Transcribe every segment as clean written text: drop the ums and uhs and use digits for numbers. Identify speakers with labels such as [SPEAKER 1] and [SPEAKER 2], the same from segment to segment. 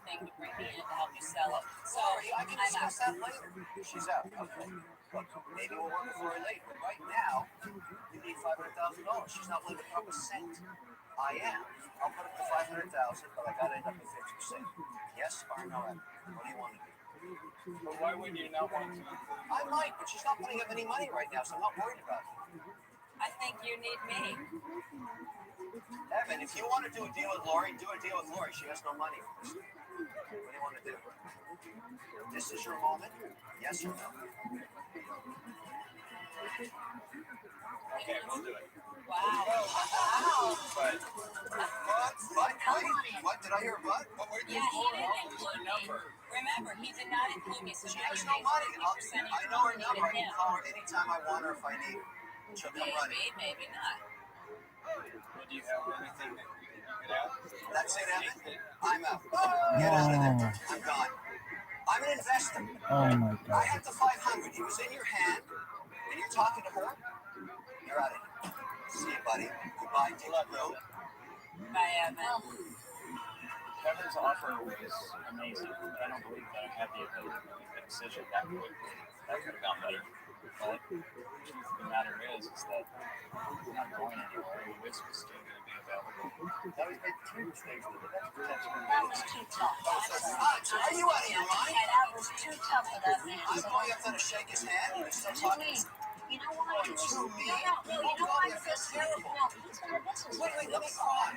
[SPEAKER 1] thing to bring me in to help you sell it. So
[SPEAKER 2] I can discuss that later. She's out. Okay. Look, maybe we'll work with Lori later. But right now, you need $500,000. She's not willing to put up a cent. I am. I'll put up the $500,000, but I got to end up with 50%. Yes or no? What do you want to do?
[SPEAKER 3] But why would you not want to?
[SPEAKER 2] I might, but she's not putting up any money right now, so I'm not worried about it.
[SPEAKER 1] I think you need me.
[SPEAKER 2] Evan, if you want to do a deal with Lori, do a deal with Lori. She has no money. What do you want to do? This is your moment. Yes or no?
[SPEAKER 3] Okay, we'll do it.
[SPEAKER 1] Wow.
[SPEAKER 3] But
[SPEAKER 2] What? Did I hear a butt?
[SPEAKER 1] Yeah, he didn't include me. Remember, he did not include me, so
[SPEAKER 2] She
[SPEAKER 1] now
[SPEAKER 2] has
[SPEAKER 1] you're
[SPEAKER 2] no money.
[SPEAKER 1] making 50% of
[SPEAKER 2] I
[SPEAKER 1] your
[SPEAKER 2] know her
[SPEAKER 1] money
[SPEAKER 2] number. I
[SPEAKER 1] to
[SPEAKER 2] can
[SPEAKER 1] him.
[SPEAKER 2] call her anytime I want her if I need. She'll come running.
[SPEAKER 1] Maybe not.
[SPEAKER 3] do you have anything that you can get out?
[SPEAKER 2] That's it, Evan. I'm out. Get out of there. I'm gone. I'm an investor.
[SPEAKER 4] Oh my God.
[SPEAKER 2] I had the 500. It was in your hand, and you're talking to her. You're out of here. See you, buddy. Goodbye. Good luck, Lou.
[SPEAKER 1] Bye, Evan.
[SPEAKER 3] Kevin's offer was amazing, but I don't believe that I have the ability to make that decision that quickly. That could have gone better. But the truth of the matter is that we're not going anywhere. The whisk is still going to be available.
[SPEAKER 2] Now he's made 2 mistakes, but that's potentially.
[SPEAKER 1] That was too tough.
[SPEAKER 2] Are you out of your mind?
[SPEAKER 1] Yeah, that was too tough for that man.
[SPEAKER 2] I'm going up there to shake his hand, and you're still talking.
[SPEAKER 1] You know why?
[SPEAKER 2] To me?
[SPEAKER 1] No, you know why?
[SPEAKER 2] I feel terrible.
[SPEAKER 1] No, he's got a business.
[SPEAKER 2] Wait, let me cry.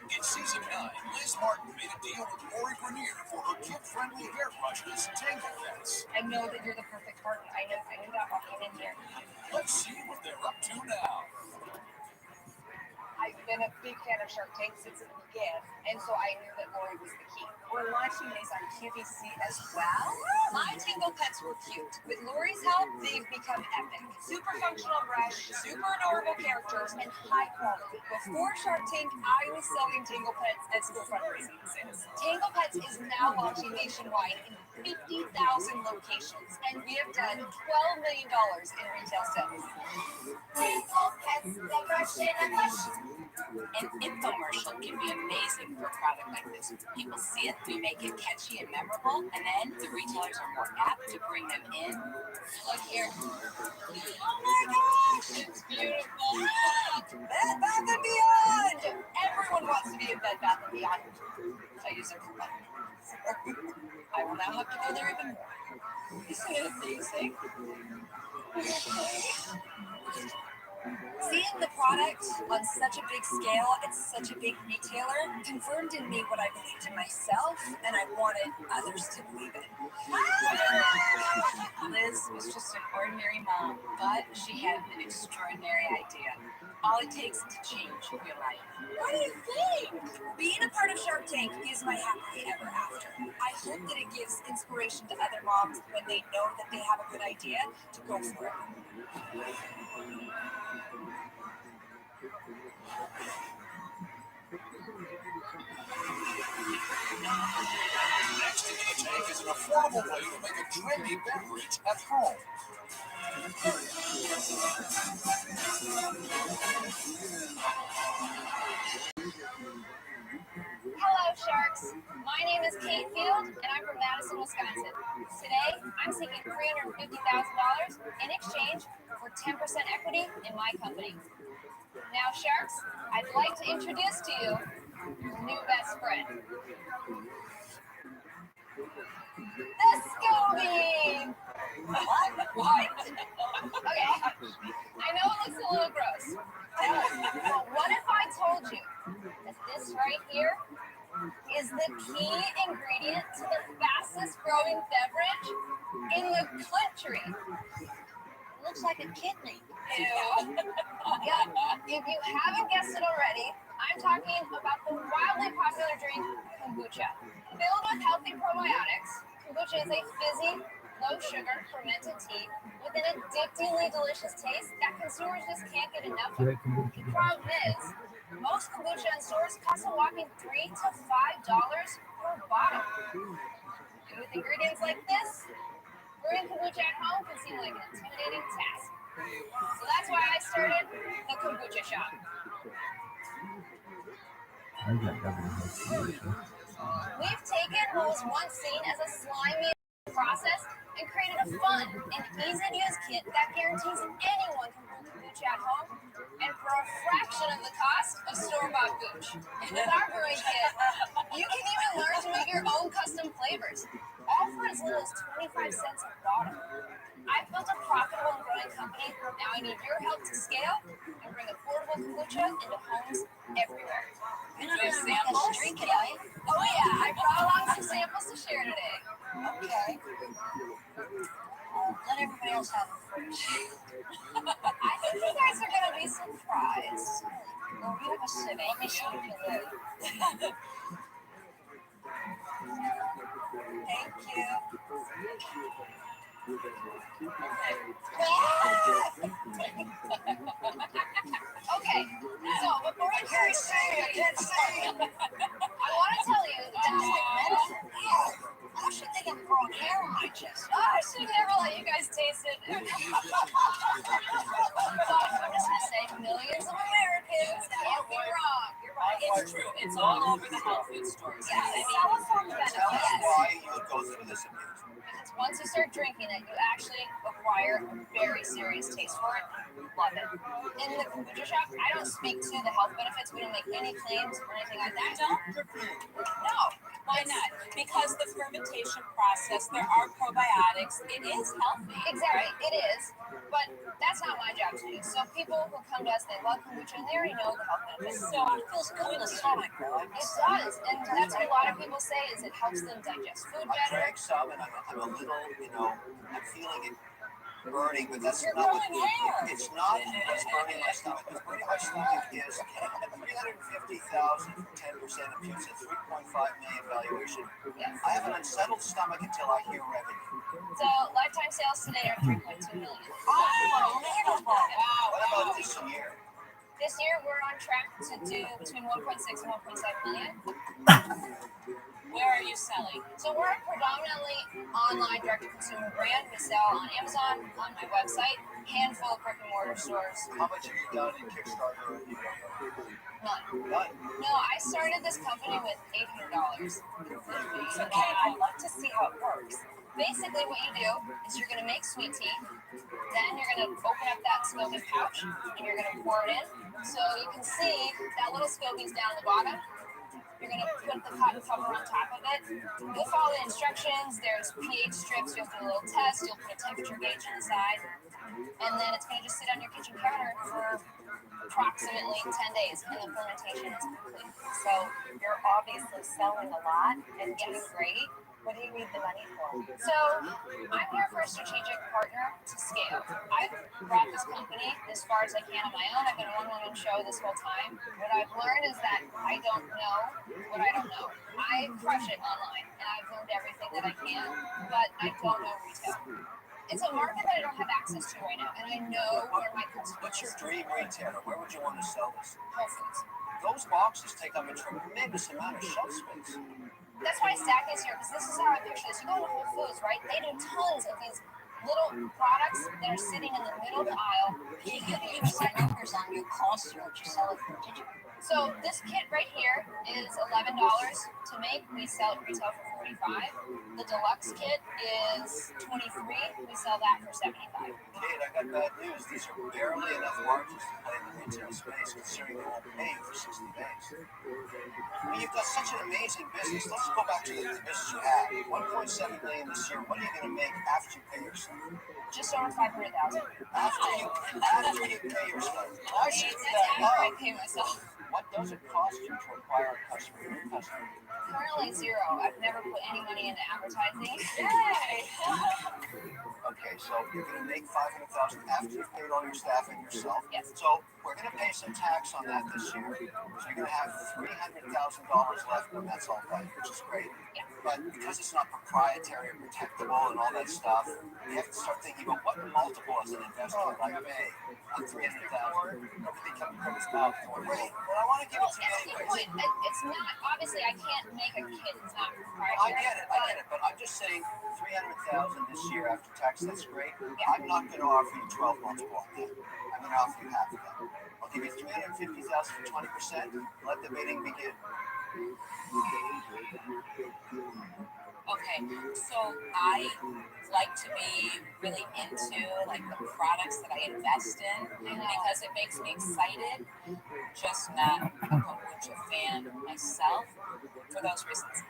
[SPEAKER 5] In season 9, Liz Martin made a deal with Lori Grenier for her kid-friendly hairbrushes, Tangle Pets.
[SPEAKER 6] I know that you're the perfect partner. I knew that walking in here.
[SPEAKER 5] Let's see what they're up to now.
[SPEAKER 6] I've been a big fan of Shark Tank since it began, and so I knew that Lori was the key. We're launching these on QVC as well. My Tangle Pets were cute. With Lori's help, they've become epic. Super functional brush, super adorable characters, and high quality. Before Shark Tank, I was selling Tangle Pets at schoolfront businesses. Tangle Pets is now launching nationwide in 50,000 locations, and we have done $12 million in retail sales. Tangle Pets, the brush in a brush.
[SPEAKER 1] An infomercial can be amazing for a product like this. People see it, we make it catchy and memorable, and then the retailers are more apt to bring them in. Look here. Oh my gosh, it's beautiful.
[SPEAKER 6] Bed Bath & Beyond! Everyone wants to be in Bed Bath & Beyond. I use it for fun. I will now have to go there even more. Isn't it amazing? Seeing the product on such a big scale at such a big retailer confirmed in me what I believed in myself and I wanted others to believe in. Liz was just an ordinary mom, but she had an extraordinary idea. All it takes to change your life. What do you think? Being a part of Shark Tank is my happily ever after. I hope that it gives inspiration to other moms when they know that they have a good idea to go for it.
[SPEAKER 5] Next into the tank is an affordable way to make a trendy beverage at home.
[SPEAKER 6] Hello, Sharks. My name is Kate Field, and I'm from Madison, Wisconsin. Today, I'm seeking $350,000 in exchange for 10% equity in my company. Now, Sharks, I'd like to introduce to you your new best friend. The Scooby! What? Okay, I know it looks a little gross. But what if I told you that this right here is the key ingredient to the fastest growing beverage in the country? It looks like a kidney. Ew. Yeah, if you haven't guessed it already, I'm talking about the wildly popular drink, kombucha. Filled with healthy probiotics, kombucha is a fizzy, low-sugar, fermented tea with an addictingly delicious taste that consumers just can't get enough of. The problem is, most kombucha in stores cost a whopping $3 to $5 per bottle. And with ingredients like this, brewing kombucha at home can seem like an intimidating task. So that's why I started the Kombucha Shop. We've taken what was once seen as a slimy process and created a fun and easy-to-use kit that guarantees anyone can brew kombucha at home and for a fraction of the cost of store-bought gooch. With our brewing kit, you can even learn to make your own custom flavors, all for as little as 25 cents a bottle. I've built a profitable and growing company. Now I need your help to scale and bring affordable kombucha into homes everywhere.
[SPEAKER 1] And do samples?
[SPEAKER 6] Drink it, eh? Oh yeah, I brought along some samples to share today.
[SPEAKER 1] Okay. Let everybody else have them first.
[SPEAKER 6] I think you guys are gonna be surprised.
[SPEAKER 1] Well, you have a sip. Let me see what you do. Thank you.
[SPEAKER 6] Okay, so before I
[SPEAKER 2] Can't say, I can't say.
[SPEAKER 6] I want to tell you that
[SPEAKER 1] I should think I'm growing hair on my chest.
[SPEAKER 6] I should never let you guys taste it. But I'm just gonna say millions of Americans can't be wrong.
[SPEAKER 1] You're right. It's true. It's all over the health food stores.
[SPEAKER 6] Yes, it's California
[SPEAKER 2] Tell us
[SPEAKER 6] benefits.
[SPEAKER 2] why you would go through this abuse.
[SPEAKER 6] Because once you start drinking it, you actually acquire a very serious taste for it. Love it. In the kombucha shop, I don't speak to the health benefits. We don't make any claims or anything like that. No.
[SPEAKER 1] Why not? Because the fermentation process, there are probiotics. It is healthy.
[SPEAKER 6] Exactly, it is. But that's not my job to do. So people who come to us, they love kombucha, and they already know the health benefits.
[SPEAKER 1] So it feels good in the stomach, though.
[SPEAKER 6] It does, and that's what a lot of people say is it helps them digest food
[SPEAKER 2] I
[SPEAKER 6] better.
[SPEAKER 2] drank some and I'm a little, I'm feeling it burning, but that's
[SPEAKER 1] You're
[SPEAKER 2] not
[SPEAKER 1] growing hair.
[SPEAKER 2] It's not what's burning my stomach. What's burning my stomach is 350,000 for 10% of pizza, 3.5 million valuation.
[SPEAKER 6] Yes.
[SPEAKER 2] I have an unsettled stomach until I hear revenue.
[SPEAKER 6] So lifetime sales today are 3.2 million.
[SPEAKER 1] Unbelievable. Wow.
[SPEAKER 2] What about this year?
[SPEAKER 6] This year we're on track to do between 1.6 and 1.7 million.
[SPEAKER 1] Where are you selling?
[SPEAKER 6] So we're a predominantly online direct-to-consumer brand. We sell on Amazon, on my website, handful of brick-and-mortar stores.
[SPEAKER 2] How much have you done in Kickstarter or
[SPEAKER 6] None.
[SPEAKER 2] None.
[SPEAKER 6] No, I started this company with $800.
[SPEAKER 1] Okay, I'd love to see how it works.
[SPEAKER 6] Basically what you do is you're going to make sweet tea, then you're going to open up that Skokie pouch, and you're going to pour it in. So you can see that little Skokie's down at the bottom. You're going to put the cotton cover on top of it. You'll follow the instructions. There's pH strips. You'll do a little test. You'll put a temperature gauge inside. And then it's going to just sit on your kitchen counter for approximately 10 days, and the fermentation is complete.
[SPEAKER 1] So you're obviously selling a lot and doing great. What do you need the money for?
[SPEAKER 6] So I'm here for a strategic partner to scale. I've brought this company as far as I can on my own. I've been a one-woman show this whole time. What I've learned is that I don't know what I don't know. I crush it online, and I've learned everything that I can, but I don't know retail. It's a market that I don't have access to right now, and I know where my consumers.
[SPEAKER 2] What's your dream retailer? Where would you want to sell this?
[SPEAKER 6] Whole Foods.
[SPEAKER 2] Those boxes take up a tremendous amount of shelf space.
[SPEAKER 6] That's why Stack is here, because this is how I picture this. You go to Whole Foods, right? They do tons of these little products that are sitting in the middle of the aisle.
[SPEAKER 1] Can you give me some numbers on your cost and what you sell it for?
[SPEAKER 6] So this kit right here is $11 to make. We sell it retail for $45. The deluxe kit is $23. We sell that for $75.
[SPEAKER 2] Kate, I got bad news. These are barely enough margins to play in the retail space, considering you won't pay for 60 days. I mean, you've got such an amazing business. Let's go back to the business you have. 1.7 million this year. What are you going to make after you pay yourself?
[SPEAKER 6] Just over $500,000.
[SPEAKER 2] After you pay yourself. I should do
[SPEAKER 6] That's
[SPEAKER 2] that
[SPEAKER 6] after I
[SPEAKER 2] up.
[SPEAKER 6] pay myself.
[SPEAKER 2] What does it cost you to acquire a customer?
[SPEAKER 6] Currently zero. I've never put any money into advertising.
[SPEAKER 1] Yay!
[SPEAKER 2] Okay, so you're going to make $500,000 after you've paid all your staff and yourself.
[SPEAKER 6] Yes.
[SPEAKER 2] So we're going to pay some tax on that this year. So you're going to have $300,000 left when that's all done, which is great.
[SPEAKER 6] Yeah.
[SPEAKER 2] But because it's not proprietary or protectable and all that stuff, you have to start thinking about what multiple as an investor like me on $300,000. Everything coming from his mouth. Great, but I want to give it to you
[SPEAKER 6] That's the
[SPEAKER 2] anyways.
[SPEAKER 6] point. It's not, obviously, I can't make a kit that's not
[SPEAKER 2] I
[SPEAKER 6] proprietary.
[SPEAKER 2] get it, but I'm just saying 300,000 this year after tax, that's great. I'm not going to offer you 12 months more on that. I'm going to offer you half of that. I'll give you 350,000 for 20%. Let the bidding begin.
[SPEAKER 1] Okay, so I like to be really into like the products that I invest in because it makes me excited. Just not a kombucha fan myself. For those reasons,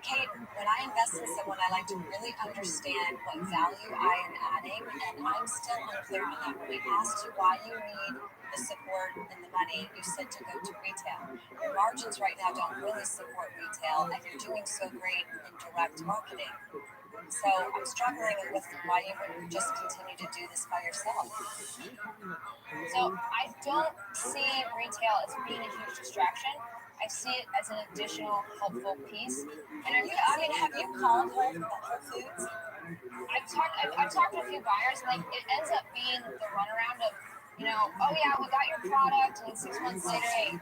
[SPEAKER 1] Kate, when I invest in someone, I like to really understand what value I am adding, and I'm still unclear on that. When I asked you why you need the support and the money, you said to go to retail. Your margins right now don't really support retail, and you're doing so great in direct marketing. So I'm struggling with why you wouldn't just continue to do this by yourself.
[SPEAKER 6] So I don't see retail as being a huge distraction. I see it as an additional helpful piece. And
[SPEAKER 1] have you called Whole Foods?
[SPEAKER 6] I've talked to a few buyers, and it ends up being the runaround of, oh yeah, we got your product, and 6 months later, hey,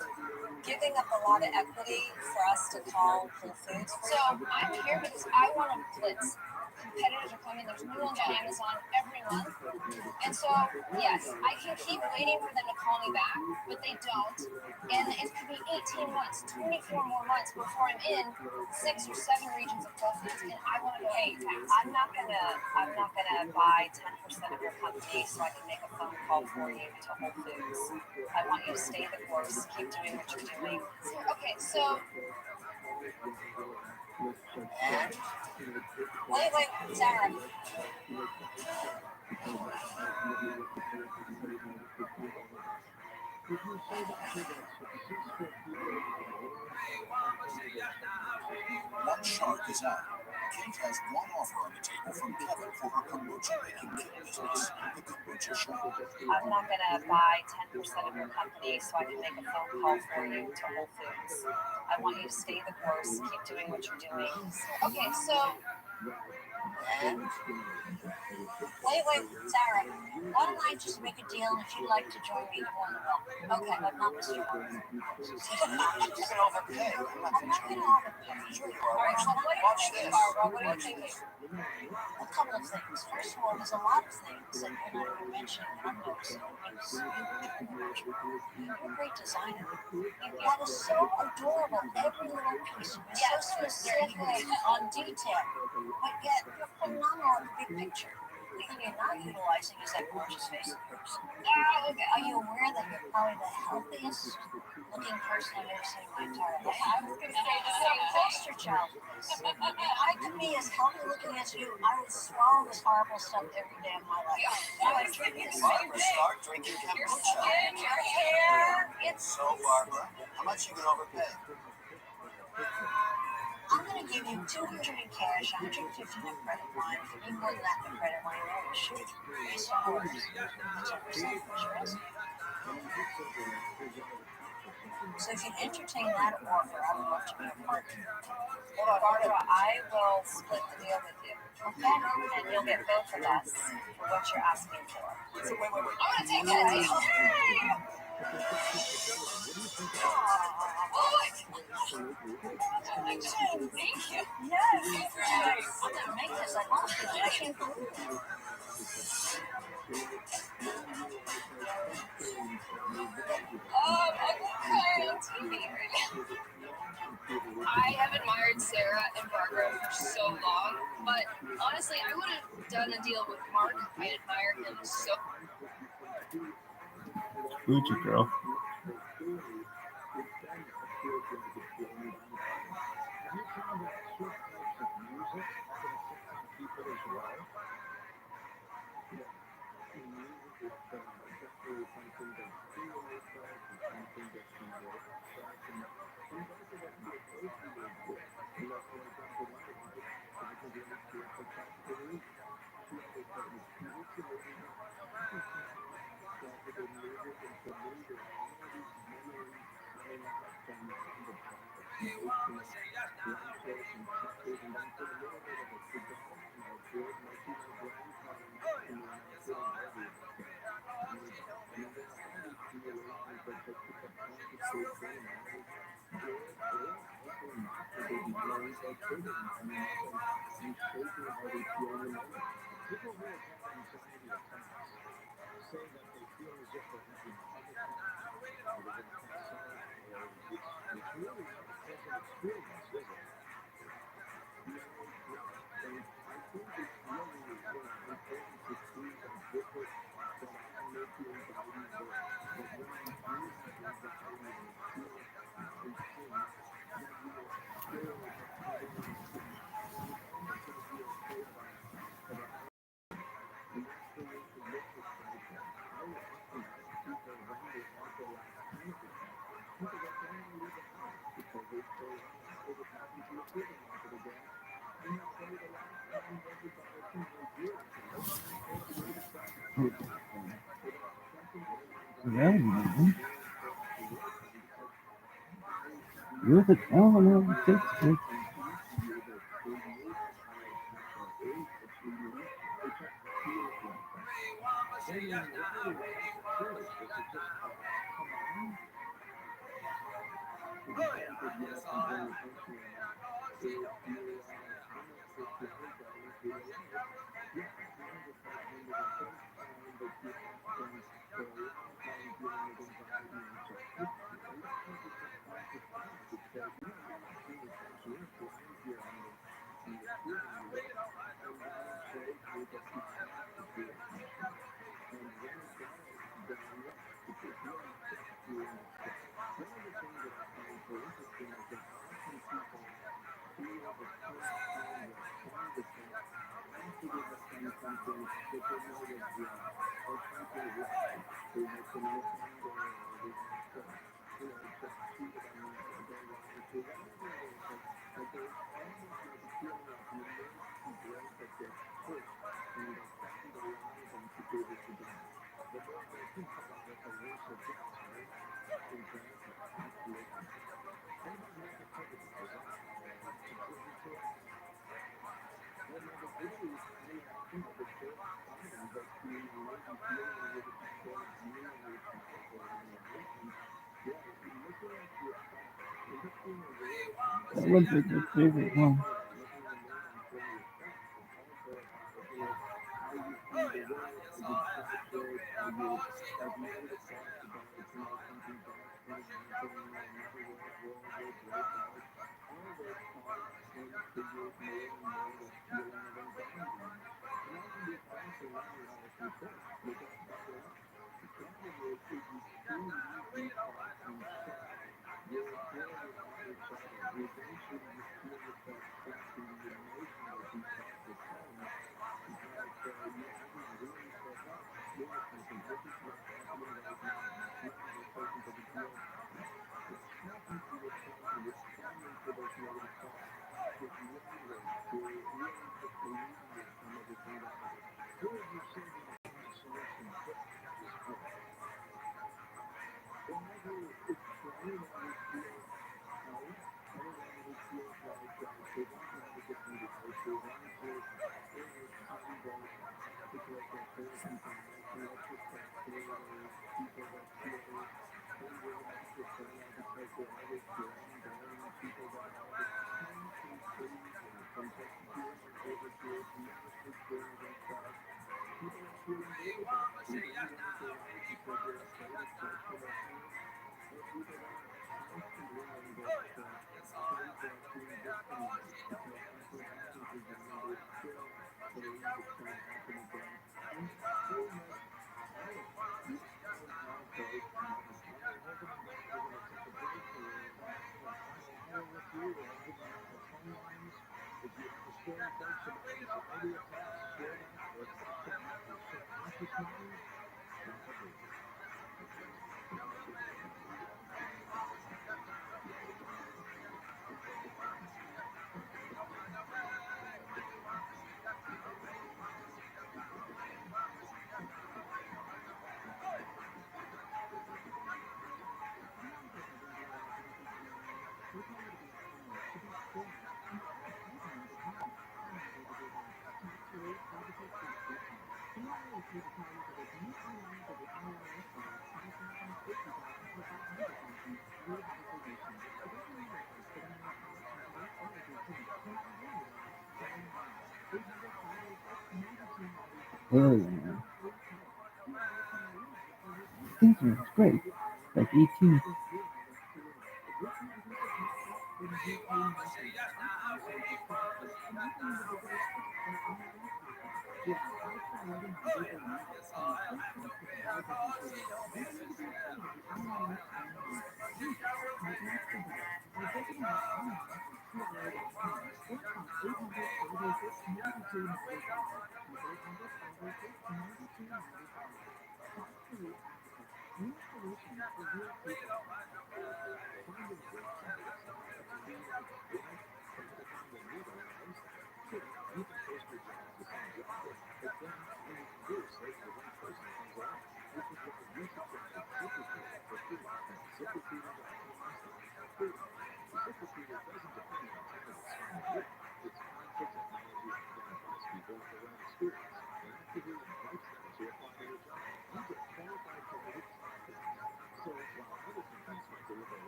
[SPEAKER 1] Giving up a lot of equity for us to call Whole Foods.
[SPEAKER 6] So I'm here because I want to blitz. Competitors are coming. There's new ones on Amazon every month. And so, yes, I can keep waiting for them to call me back, but they don't. And it could be 18 months, 24 more months before I'm in 6 or 7 regions of Whole Foods, and I want to go
[SPEAKER 1] Hey,
[SPEAKER 6] fast.
[SPEAKER 1] I'm not gonna buy 10% of your company so I can make a phone call for you to Whole Foods. I want you to stay the course, keep doing what you're doing.
[SPEAKER 6] Okay, so
[SPEAKER 1] Wait, Sarah.
[SPEAKER 5] One shark is out. Kate has one offer on the table from Kevin for her kombucha making kit business, the kombucha shop.
[SPEAKER 1] I'm not gonna buy 10% of your company so I can make a phone call for you to Whole Foods. I want you to stay the course, keep doing what you're doing.
[SPEAKER 6] okay, so
[SPEAKER 1] Wait, Sarah. Why don't I just make a deal, and if you'd like to join me, you're more than welcome. Okay, but not Mr. Warren.
[SPEAKER 2] You're going to overpay. I'm not going to
[SPEAKER 1] I'm
[SPEAKER 2] join
[SPEAKER 1] not
[SPEAKER 2] you.
[SPEAKER 1] gonna overpay.
[SPEAKER 2] Sure you
[SPEAKER 1] All
[SPEAKER 2] are.
[SPEAKER 1] right, so what do you
[SPEAKER 2] Watch
[SPEAKER 1] think,
[SPEAKER 2] this.
[SPEAKER 1] Barbara? What do you
[SPEAKER 2] Watch
[SPEAKER 1] think?
[SPEAKER 2] this.
[SPEAKER 1] A couple of things. First of all, there's a lot of things that you're not even mentioning that I'm noticing that makes you very much. You're a great designer. That is so adorable. Every little piece. You're so specific on detail. But yet, you're phenomenal at the big picture. The thing you're not utilizing is that gorgeous face of yours. Are you aware that you're probably the healthiest looking person I've ever seen in my entire life? I was going to say the same poster child. If I could be as healthy looking as you, I would swallow this horrible stuff every day of my life. I would drink the same
[SPEAKER 2] Barbara,
[SPEAKER 1] thing.
[SPEAKER 2] start drinking
[SPEAKER 1] Your
[SPEAKER 2] kombucha.
[SPEAKER 1] skin, your hair, it's...
[SPEAKER 2] So, Barbara, how much you going to overpay?
[SPEAKER 1] I'm going to give you $200 in cash, $150 in a credit line. If you need more than that in a credit line, I will shoot. Based on orders. That's what we're saying. So if you entertain that offer, I would love to be a partner. Barbara, I will split the deal with you. Okay? And you'll get both of us for what you're asking for.
[SPEAKER 2] So, wait.
[SPEAKER 6] I'm gonna take that deal. Yay!
[SPEAKER 1] Thank you. Yes. I'm going to make this. I lost it. I can't believe it.
[SPEAKER 6] Okay, on TV right now. I have admired Sarah and Barbara for so long, but honestly, I would have done a deal with Mark. I admire him so.
[SPEAKER 3] Gucci girl.
[SPEAKER 4] Well, man. You're the owner of the district. What's your favorite one? Oh, yeah. Caesar, it's great. Like E.T.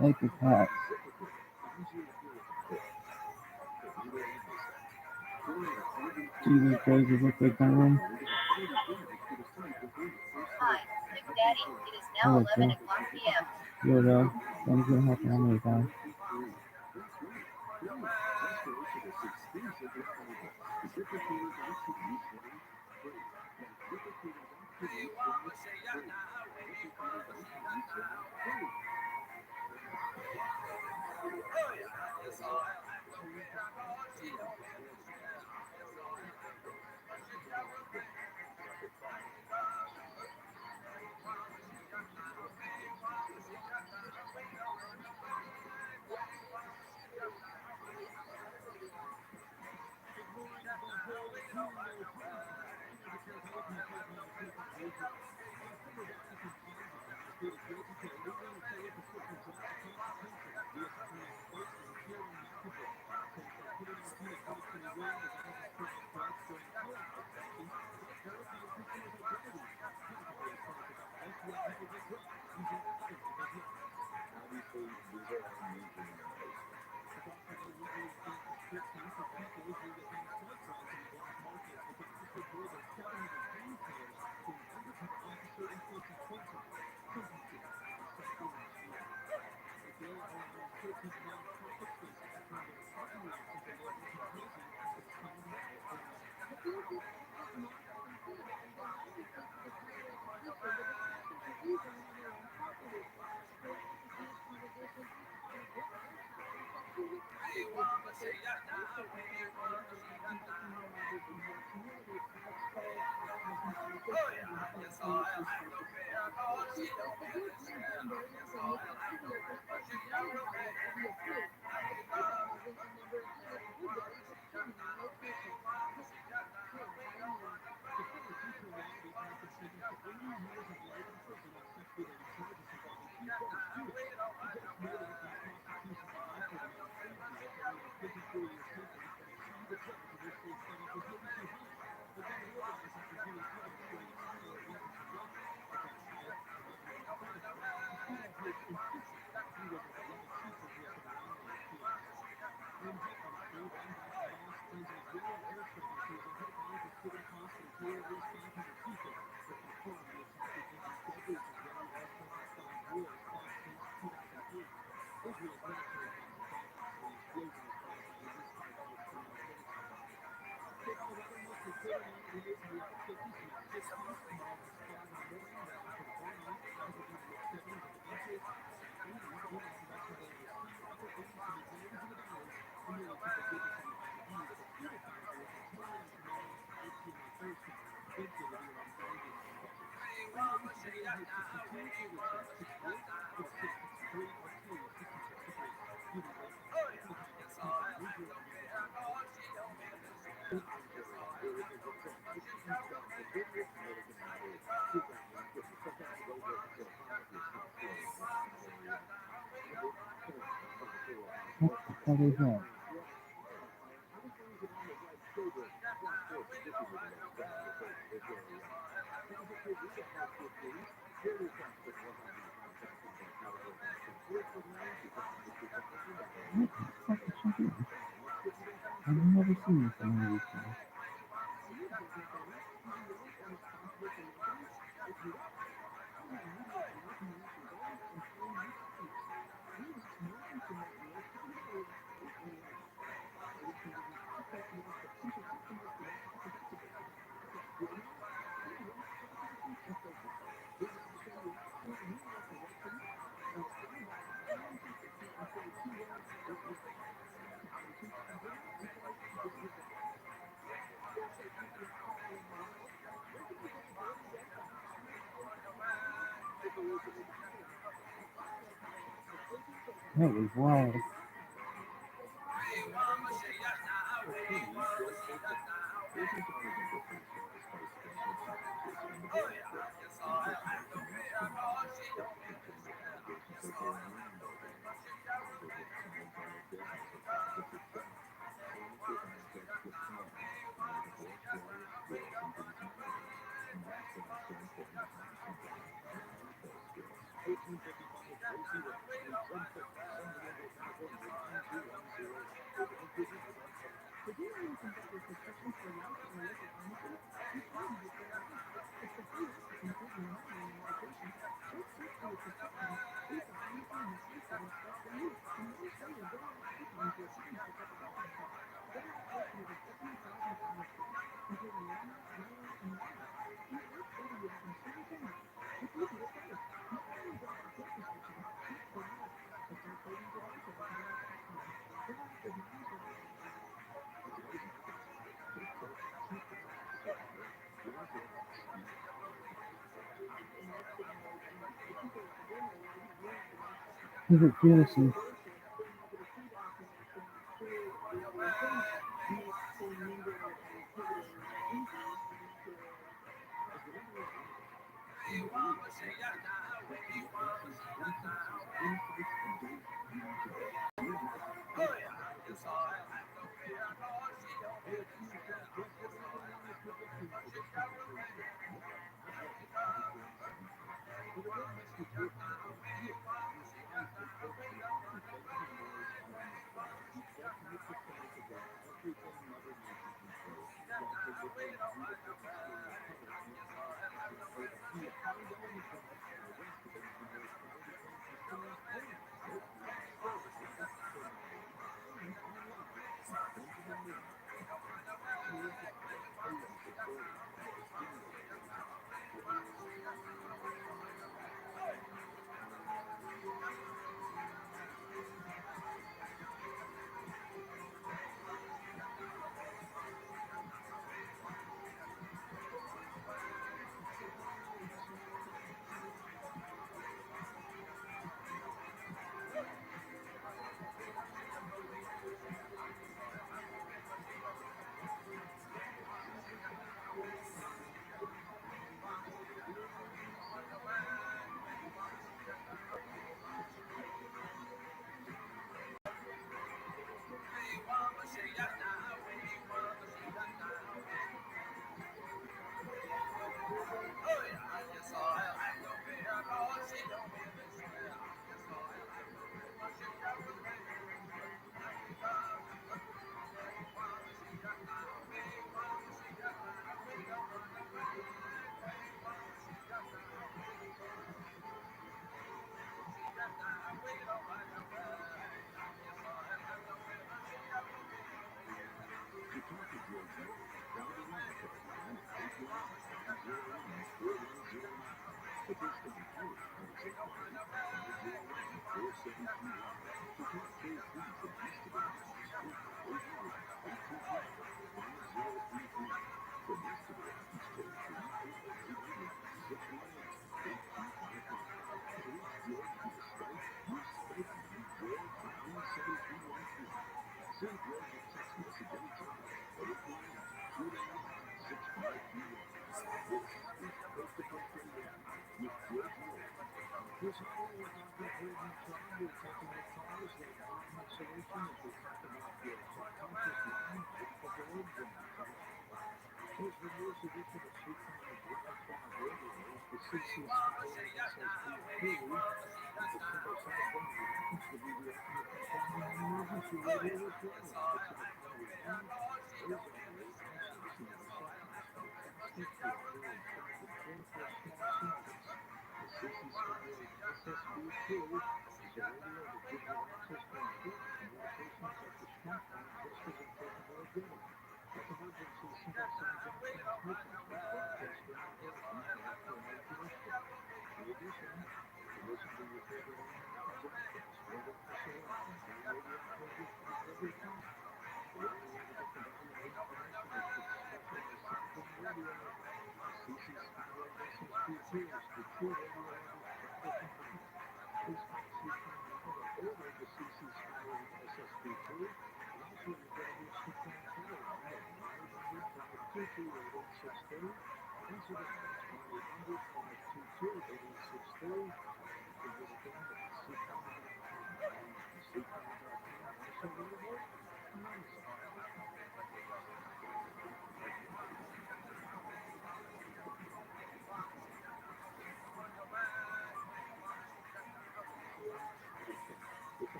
[SPEAKER 4] Like a cat. Jesus Christ, is it big time?
[SPEAKER 6] Hi, Big Daddy. It is now
[SPEAKER 4] Oh,
[SPEAKER 6] 11
[SPEAKER 4] okay.
[SPEAKER 6] o'clock p.m.
[SPEAKER 4] Yeah, though. Things gonna happen how many times? What the hell is that? What the fuck is she doing? I've never seen this in one of these things. That was wild. Look at Jesse.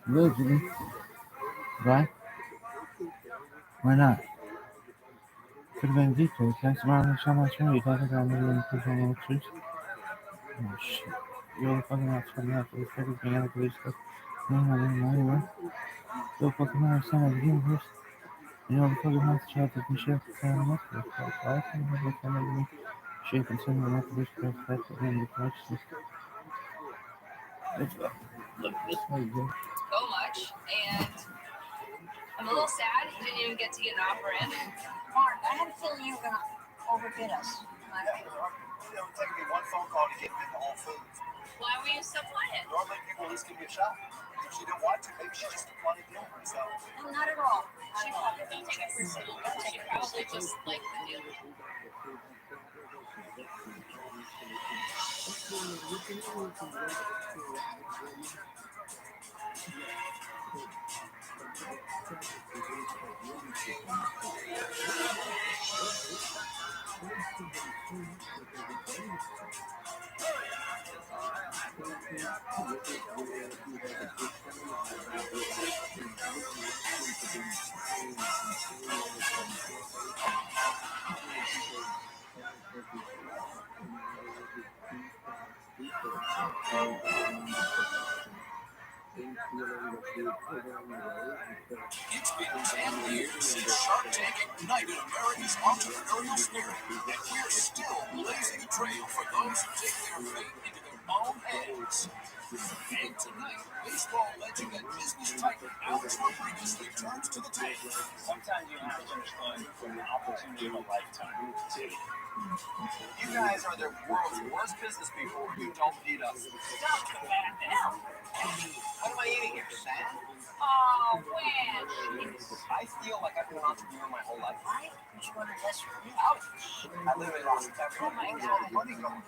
[SPEAKER 4] Literally. Why? Why not? Could have been detailed. Thanks for so much money. Talk about million people on the truth. Oh shit. You're fucking not funny out for the sake of being able to do stuff. No, no. Still fucking understand of the universe. You know, the fucking mouth shot that can share the family up with. I can have a family with me. Shape and send them up to this stuff. That's the end of the consciousness. Let's go. Look, this way, go.
[SPEAKER 6] So much, and I'm a little sad he didn't even get to get an offer in.
[SPEAKER 1] Mark, I had a feeling you were gonna overbid us.
[SPEAKER 2] It would take me one phone call to get me into Whole Foods.
[SPEAKER 6] Why were you so quiet?
[SPEAKER 2] Normally people at least give me a shot. If she didn't want to, maybe she just didn't want to deal with herself.
[SPEAKER 1] No, not at all.
[SPEAKER 6] She probably didn't take it personal. She probably just liked the deal.
[SPEAKER 5] It's been 10 years since Shark Tank ignited America's entrepreneurial spirit, and we're still blazing a trail for those who take their fate into their own hands. And tonight, baseball legend and business titan Alex Rodriguez returns to the table.
[SPEAKER 3] Sometimes you have to understand an opportunity of a lifetime, too.
[SPEAKER 2] You guys are the world's worst business people. You don't need us.
[SPEAKER 6] Stop the madness.
[SPEAKER 2] What am I eating here, sand?
[SPEAKER 6] Oh, man.
[SPEAKER 2] I feel like I've been an entrepreneur my whole life.
[SPEAKER 1] Why don't you want to less from you?
[SPEAKER 2] Ouch! I live in Los Angeles.
[SPEAKER 6] Oh my
[SPEAKER 2] Where's
[SPEAKER 6] God.
[SPEAKER 2] all the money going?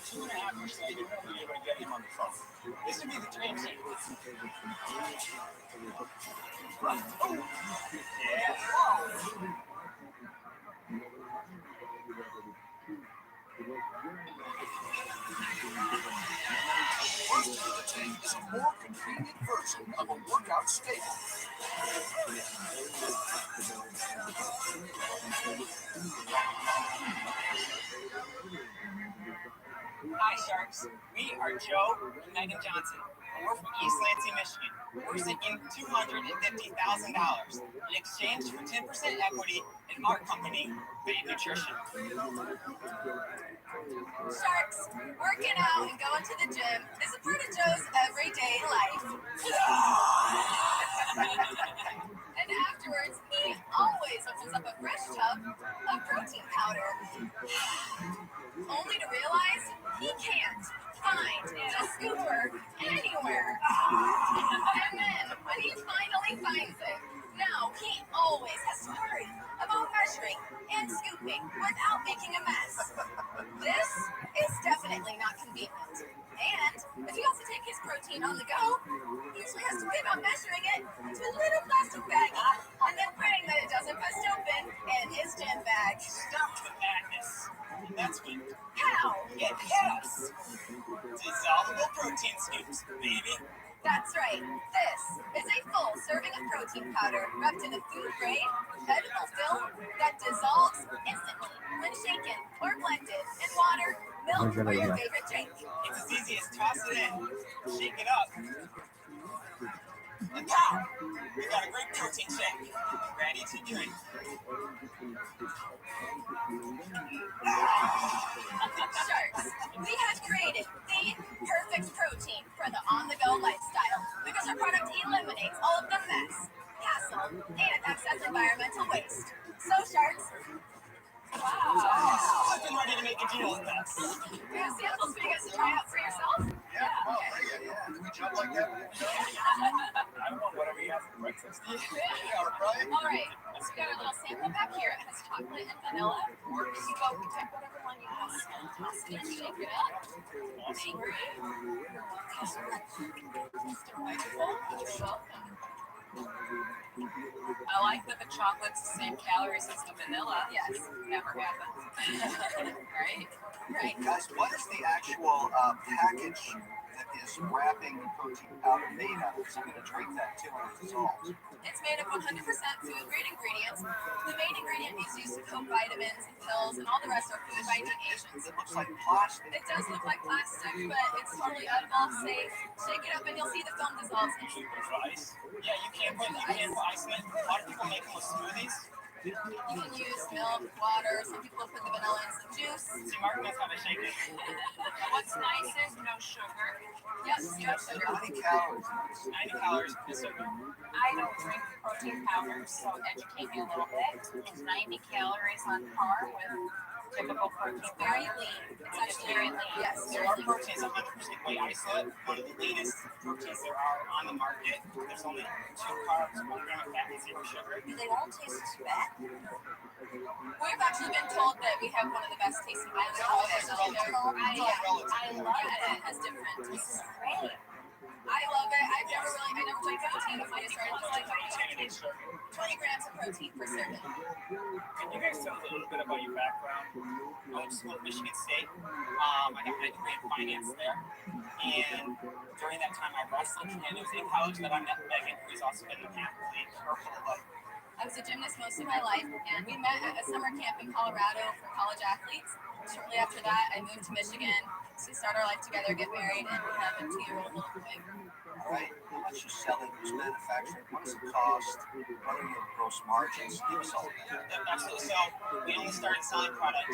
[SPEAKER 3] 2.5 years later, we were able to get him on the phone. This would be the dream sequence.
[SPEAKER 5] First to the tank is a more convenient version of a workout staple.
[SPEAKER 7] Hi, Sharks. We are Joe and Megan Johnson, and we're from East Lansing, Michigan. We're seeking $250,000 in exchange for 10% equity in our company, Babe Nutrition.
[SPEAKER 6] Sharks, working out and going to the gym is a part of Joe's everyday life. And afterwards, he always opens up a fresh tub of protein powder. Only to realize he can't find a scooper anywhere. And then, when he finally finds it, now he always has to worry about measuring and scooping without making a mess. This is definitely not convenient. And if he has to take his protein on the go, he usually has to wait about measuring it into a little plastic baggie and then praying that it doesn't bust open in his gym bag.
[SPEAKER 7] Stop the madness. That's when
[SPEAKER 6] How?
[SPEAKER 7] get us. Dissolvable protein scoops, baby.
[SPEAKER 6] That's right. This is a full serving of protein powder wrapped in a food-grade, edible film that dissolves instantly when shaken or blended in water, milk, or your favorite drink.
[SPEAKER 7] It's as easy as toss it in, shake it up, and pow! We got a great protein shake, ready to drink.
[SPEAKER 6] Sharks, we have created the perfect protein for the on-the-go lifestyle because our product eliminates all
[SPEAKER 7] continue with that.
[SPEAKER 6] Do you have samples for you guys to try out for yourself?
[SPEAKER 2] Yeah, well, yeah. Do we jump like that?
[SPEAKER 3] I don't know, whatever you have for breakfast.
[SPEAKER 2] Yeah, right?
[SPEAKER 6] All right. So we got a little sample back here. It has chocolate and vanilla. You can go pick whatever one you want. Toss it in, shake it up. Angry. Just delightful. You're welcome. I like that the chocolate's the same calories as the vanilla. Yes. Never happens. Right.
[SPEAKER 2] Guys, what is the actual package that is wrapping the protein powder made of? So I'm going to drink that too when it dissolves.
[SPEAKER 6] It's made of 100% food-grade ingredients. The main ingredient is used to coat vitamins and pills, and all the rest are food-binding agents.
[SPEAKER 2] It looks like plastic.
[SPEAKER 6] It does look like plastic, but it's totally edible, safe. Shake it up and you'll see the film dissolves.
[SPEAKER 3] Should we put it for ice?
[SPEAKER 7] Yeah, you can put ice in it. A lot of people make them with smoothies.
[SPEAKER 6] You can use milk, water. Some people put the vanilla in some juice.
[SPEAKER 7] See, Mark knows how to shake it.
[SPEAKER 6] What's nice is no sugar. Yes, no sugar.
[SPEAKER 2] 90 calories.
[SPEAKER 7] 90 calories per serving.
[SPEAKER 6] I don't drink protein powders, so educate me a little bit. It's 90 calories on par with typical protein. Very lean. It's actually very lean. Yes,
[SPEAKER 7] So
[SPEAKER 6] very
[SPEAKER 7] our
[SPEAKER 6] lean.
[SPEAKER 7] protein is 100% whey isolate, one of the leanest proteins there are on the market. There's only 2 carbs, 1 gram of fat, and 0 sugar.
[SPEAKER 6] They don't taste as bad. We've actually been told that we have one of the best tasting items. I love it. It has different tastes. I love it. I never liked protein before I started listening to it. 20 grams of protein per serving.
[SPEAKER 3] Can you guys tell us a little bit about your background?
[SPEAKER 7] I went to school at Michigan State. I got my degree in finance there. And during that time, I wrestled. And it was in college that I met Megan, who's also been an athlete her whole life.
[SPEAKER 6] I was a gymnast most of my life, and we met at a summer camp in Colorado for college athletes. Shortly after that, I moved to Michigan to start our life together, get married, and we have a 2-year-old little boy.
[SPEAKER 2] All right. How much you selling? Who's manufacturing? What does it cost? What are your gross margins? Give us all that.
[SPEAKER 7] Absolutely. So we only started selling product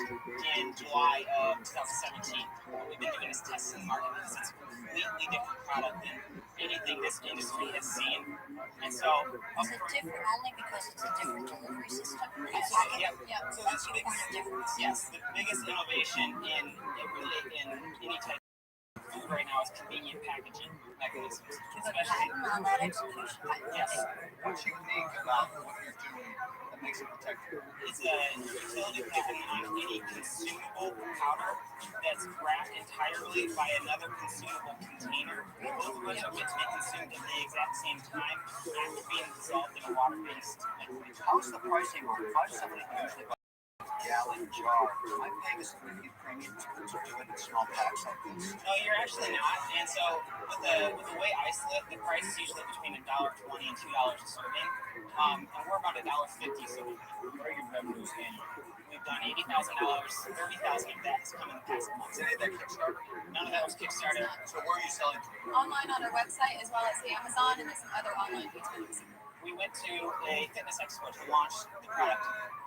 [SPEAKER 7] in July of 2017. We've been doing this test in the market because it's a completely different product than anything this industry has seen. And so,
[SPEAKER 6] Is it different only because it's a different delivery system?
[SPEAKER 7] absolutely, yeah.
[SPEAKER 6] Yeah.
[SPEAKER 7] So that's the biggest difference. Yes, the biggest innovation in any type of food right now is convenient packaging mechanisms, especially.
[SPEAKER 6] On that execution.
[SPEAKER 7] Yes.
[SPEAKER 2] What's unique about what you're doing that makes it protected?
[SPEAKER 7] It's a utility patent on any consumable powder that's wrapped entirely by another consumable container, both of which are meant to be consumed at the exact same time after being dissolved in a water-based liquid.
[SPEAKER 2] How's the pricing on it? If somebody usually buys a gallon jar, am I paying a significant premium to do it in small packs like this?
[SPEAKER 7] No, you're actually not. And so with the whey isolate, the price is usually between $1.20 and $2 a serving. And we're about $1.50. So
[SPEAKER 3] What are your revenues annually?
[SPEAKER 7] we've done $80,000, $30,000 of that has come in the past month.
[SPEAKER 2] Is any of that Kickstarter?
[SPEAKER 7] None of that was Kickstarter.
[SPEAKER 2] So where are you selling to?
[SPEAKER 6] Online on our website as well as Amazon and there's some other online retailers.
[SPEAKER 7] We went to a fitness expo to launch the product.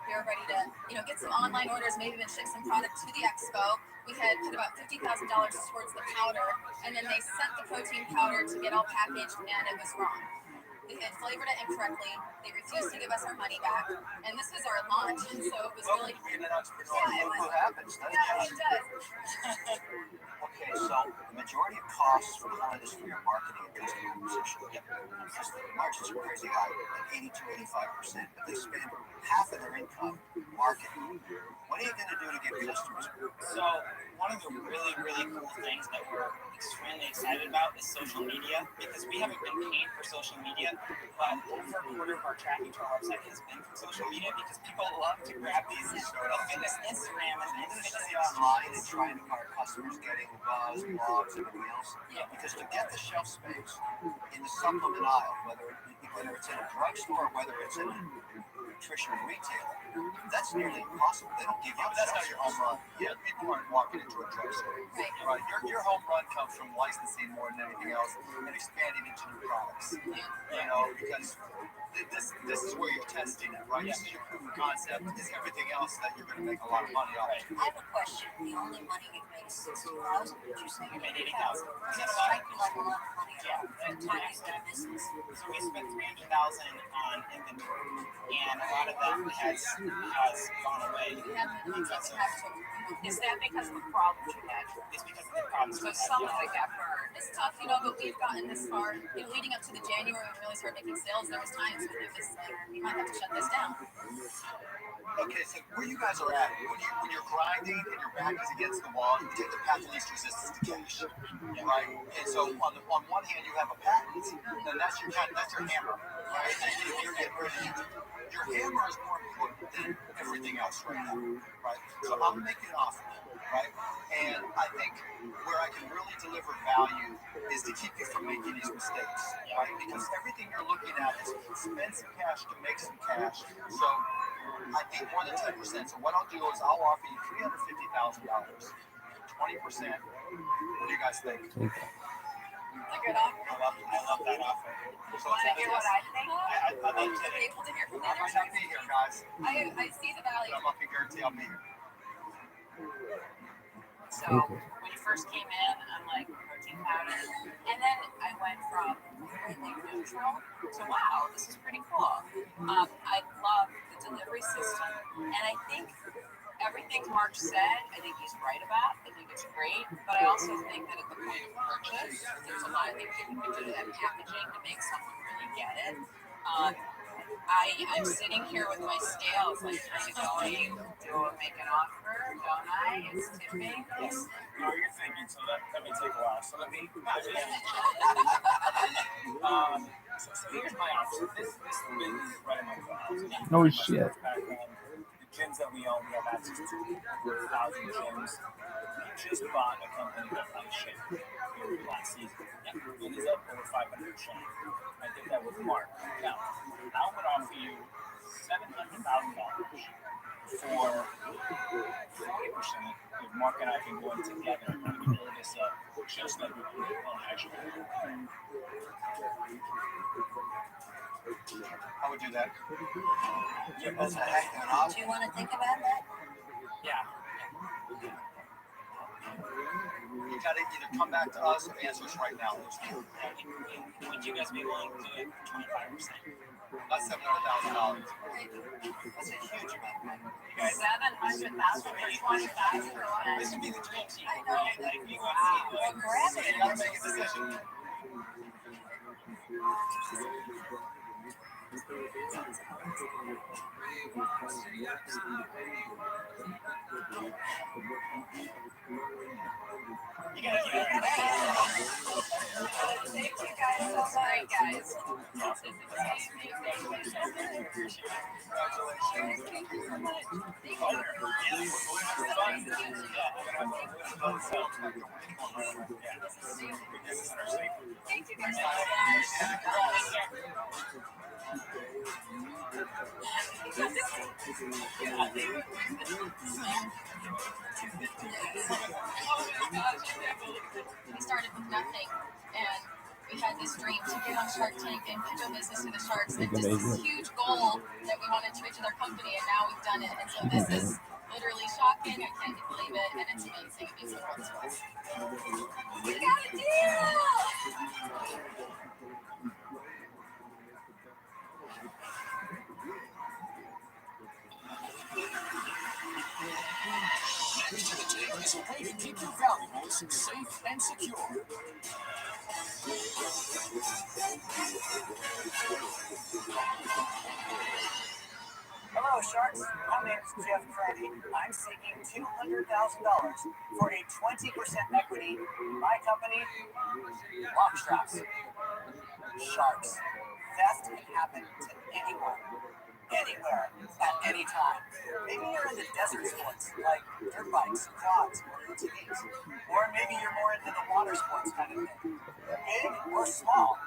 [SPEAKER 6] We were ready to, get some online orders, maybe even ship some product to the expo. We had put about $50,000 towards the powder, and then they sent the protein powder to get all packaged, and it was wrong. They had flavored it incorrectly. They refused to give us our money back, and this was our launch, so it was really.
[SPEAKER 2] Being an entrepreneur,
[SPEAKER 6] Yeah, it
[SPEAKER 2] look
[SPEAKER 6] was.
[SPEAKER 2] what happens, doesn't
[SPEAKER 6] Yeah,
[SPEAKER 2] it?
[SPEAKER 6] it does.
[SPEAKER 2] Okay, so the majority of costs for the whole industry are marketing and customer acquisition. Because the margins are crazy high, like 82, 85%, but they spend half of their income marketing. What are you going to do to get customers?
[SPEAKER 7] So one of the really, really cool things that we're extremely excited about is social media, because we haven't been paid for social media, but over a quarter of our traffic to our website has been from social media because people love to grab these fitness Instagram and
[SPEAKER 2] You're going to
[SPEAKER 7] fitness
[SPEAKER 2] stay online and try to acquire customers getting buzz, blogs, everything else.
[SPEAKER 7] Yeah.
[SPEAKER 2] Because to get the shelf space in the supplement aisle, whether it's in a drugstore or whether it's in a nutrition retailer, that's nearly impossible. They don't give you.
[SPEAKER 8] But that's not your home run. Yeah, people aren't walking into a drugstore.
[SPEAKER 6] Right.
[SPEAKER 8] Right. Your home run comes from licensing more than anything else and expanding into new products. You know, because this is where you're testing it, right? This is your proof of concept. Is everything else that you're going to make a lot of money off.
[SPEAKER 6] I have a question. The only money you've made is $60,000. Did you say
[SPEAKER 7] We made $80,000.
[SPEAKER 6] That's strike me like a lot of money.
[SPEAKER 7] Yeah.
[SPEAKER 6] Time is their business.
[SPEAKER 7] So we spent $300,000 on inventory, and
[SPEAKER 3] a lot of that has gone away.
[SPEAKER 1] Is that because of the problems you had?
[SPEAKER 3] It's because of the problems.
[SPEAKER 1] So some of it got burned. It's tough, but we've gotten this far. Leading up to the January when we really started making sales, there was times when it was like, we might have to shut this down.
[SPEAKER 8] Okay, so where you guys are at, when you're grinding and your back is against the wall, you take the path of least resistance to cash, right? And so on one hand, you have a patent, and that's your hammer, right? And you're getting ready to use it. Your hammer is more important than everything else right now, right? So I'm making an offer, right? And I think where I can really deliver value is to keep you from making these mistakes, right? Because everything you're looking at is spend some cash to make some cash. So I think more than 10%. So what I'll do is I'll offer you $350,000, 20%. What do you guys think?
[SPEAKER 1] It's a good offer.
[SPEAKER 3] I love that offer.
[SPEAKER 1] So want to hear what I think?
[SPEAKER 3] I'd love to
[SPEAKER 1] Able to hear from the
[SPEAKER 8] I
[SPEAKER 1] other
[SPEAKER 8] might
[SPEAKER 1] side.
[SPEAKER 8] not be here, guys,
[SPEAKER 1] I see the
[SPEAKER 8] but
[SPEAKER 1] value.
[SPEAKER 8] I'm not going to guarantee I'll be here.
[SPEAKER 1] So when you first came in, I'm like protein powder, and then I went from completely neutral to wow, this is pretty cool. I love the delivery system, and I think everything Mark said, I think he's right about. I think it's great, but I also think that at the point of purchase, there's a lot of things that you can do to that packaging to make someone really get it. I'm sitting here with my scales, like trying to go, do I make an offer? Don't I? It's tipping.
[SPEAKER 3] Yes. No, you're thinking, so that may take a while. So let me. So here's my offer. This business is right in my wheelhouse.
[SPEAKER 4] No shit.
[SPEAKER 3] The gyms that we own, we have access to 1,000 gyms. We just bought a company that I shipped here last season. It is up over 500%. I did that with Mark. Now, I would offer you $700,000 for 40% if Mark and I can go in together and build this up just like we did on actually.
[SPEAKER 8] I would do that.
[SPEAKER 3] Yeah,
[SPEAKER 8] That's a heck of an offer.
[SPEAKER 1] Do you want to think about that?
[SPEAKER 3] yeah.
[SPEAKER 8] You got to either come back to us or answer us right now.
[SPEAKER 3] Would you guys be willing to do it for 25%?
[SPEAKER 8] That's $700,000. That's a huge amount of money.
[SPEAKER 3] You guys,
[SPEAKER 1] 700,000 for 25.
[SPEAKER 8] This would be the dream team.
[SPEAKER 1] I know.
[SPEAKER 3] like you
[SPEAKER 1] Wow.
[SPEAKER 3] want
[SPEAKER 1] Well, grab
[SPEAKER 8] So
[SPEAKER 1] it.
[SPEAKER 8] you got to make a decision.
[SPEAKER 3] You gotta do it.
[SPEAKER 1] Thank you guys so much, guys. Thank you guys. We started with nothing, and we had this dream to get on Shark Tank and pitch our business to the sharks, and just this huge goal that we wanted to reach with our company, and now we've done it. And so this is literally shocking. I can't believe it, and it's amazing. It means the world to us. We got a deal!
[SPEAKER 5] Next to the tape is a way to keep your valuables safe and secure.
[SPEAKER 7] Hello, Sharks. My name is Jeff Cranny. I'm seeking $200,000 for a 20% equity in my company, Lockstraps. Sharks. Theft can happen to anyone, anywhere, at any time. Maybe you're into desert sports like dirt bikes, quads, or ATVs. Or maybe you're more into the water sports kind of thing. Big or small,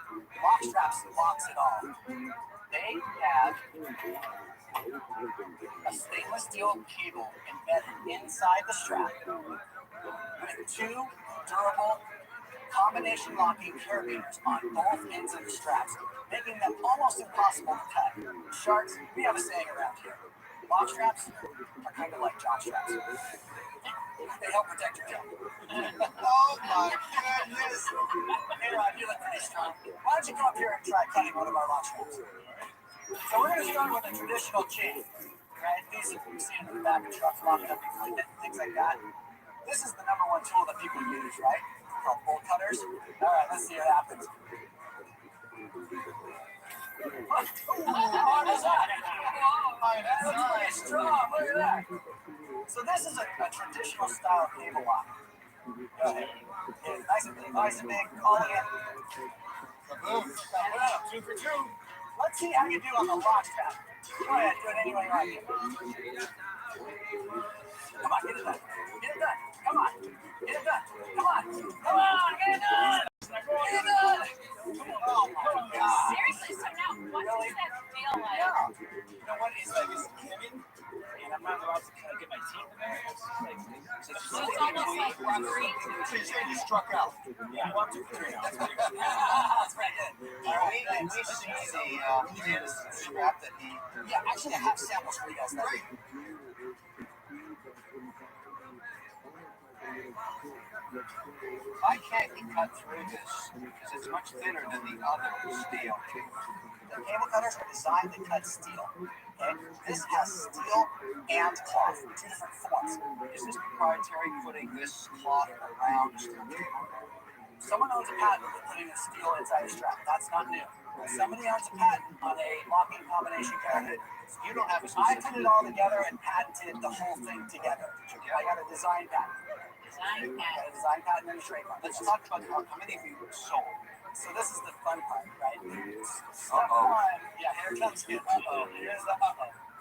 [SPEAKER 7] Lockstraps locks it all. They have a stainless steel cable embedded inside the strap with two durable combination locking carabiners on both ends of the straps, making them almost impossible to cut. Sharks, we have a saying around here. Lock straps are kind of like jock straps. They help protect your jump.
[SPEAKER 8] Oh my goodness.
[SPEAKER 7] Hey Rob, you look pretty strong. Why don't you come up here and try cutting one of our lock straps?
[SPEAKER 2] So we're going to start with a traditional chain, right? These you see in the back of trucks, lock it up, you flip it, things like that. This is the number one tool that people use, right? Called bolt cutters. All right, let's see what happens. How hard is that? That's pretty strong. Look at that. So this is a traditional style cable lock. Go ahead. Yeah, nice and big. Call it in. Boom. 2 for 2. Let's see how you do on the lock strap. Go ahead, do it any way you like it. Come on, get it done. Get it done. Come on. Get it done. Come on. Come on, get it done. Get it done. Oh my God.
[SPEAKER 6] Seriously, so now what does that feel like?
[SPEAKER 2] Yeah.
[SPEAKER 3] You know what? It's like it's giving, and I'm not allowed to kind of get my teeth in there. It's like
[SPEAKER 6] So it's almost like rubbery.
[SPEAKER 2] So you said you struck out.
[SPEAKER 3] yeah, 1, 2, 3 now.
[SPEAKER 2] That's right. We see the strap that he. Yeah, actually, I have samples for you guys. Great. I can't cut through this because it's much thinner than the other steel. The cable cutters are designed to cut steel. Okay? This has steel and cloth, 2 different forms. Is this proprietary, putting this cloth around the steel cable? Someone owns a patent for putting the steel inside a strap. That's not new. Somebody owns a patent on a locking combination cabinet. You don't have a specific. I put it all together and patented the whole thing together. I got a design patent. Design patent and a trademark. Let's talk about how many of you sold. So this is the fun part, right? Step one. Yeah, here comes it. Here's the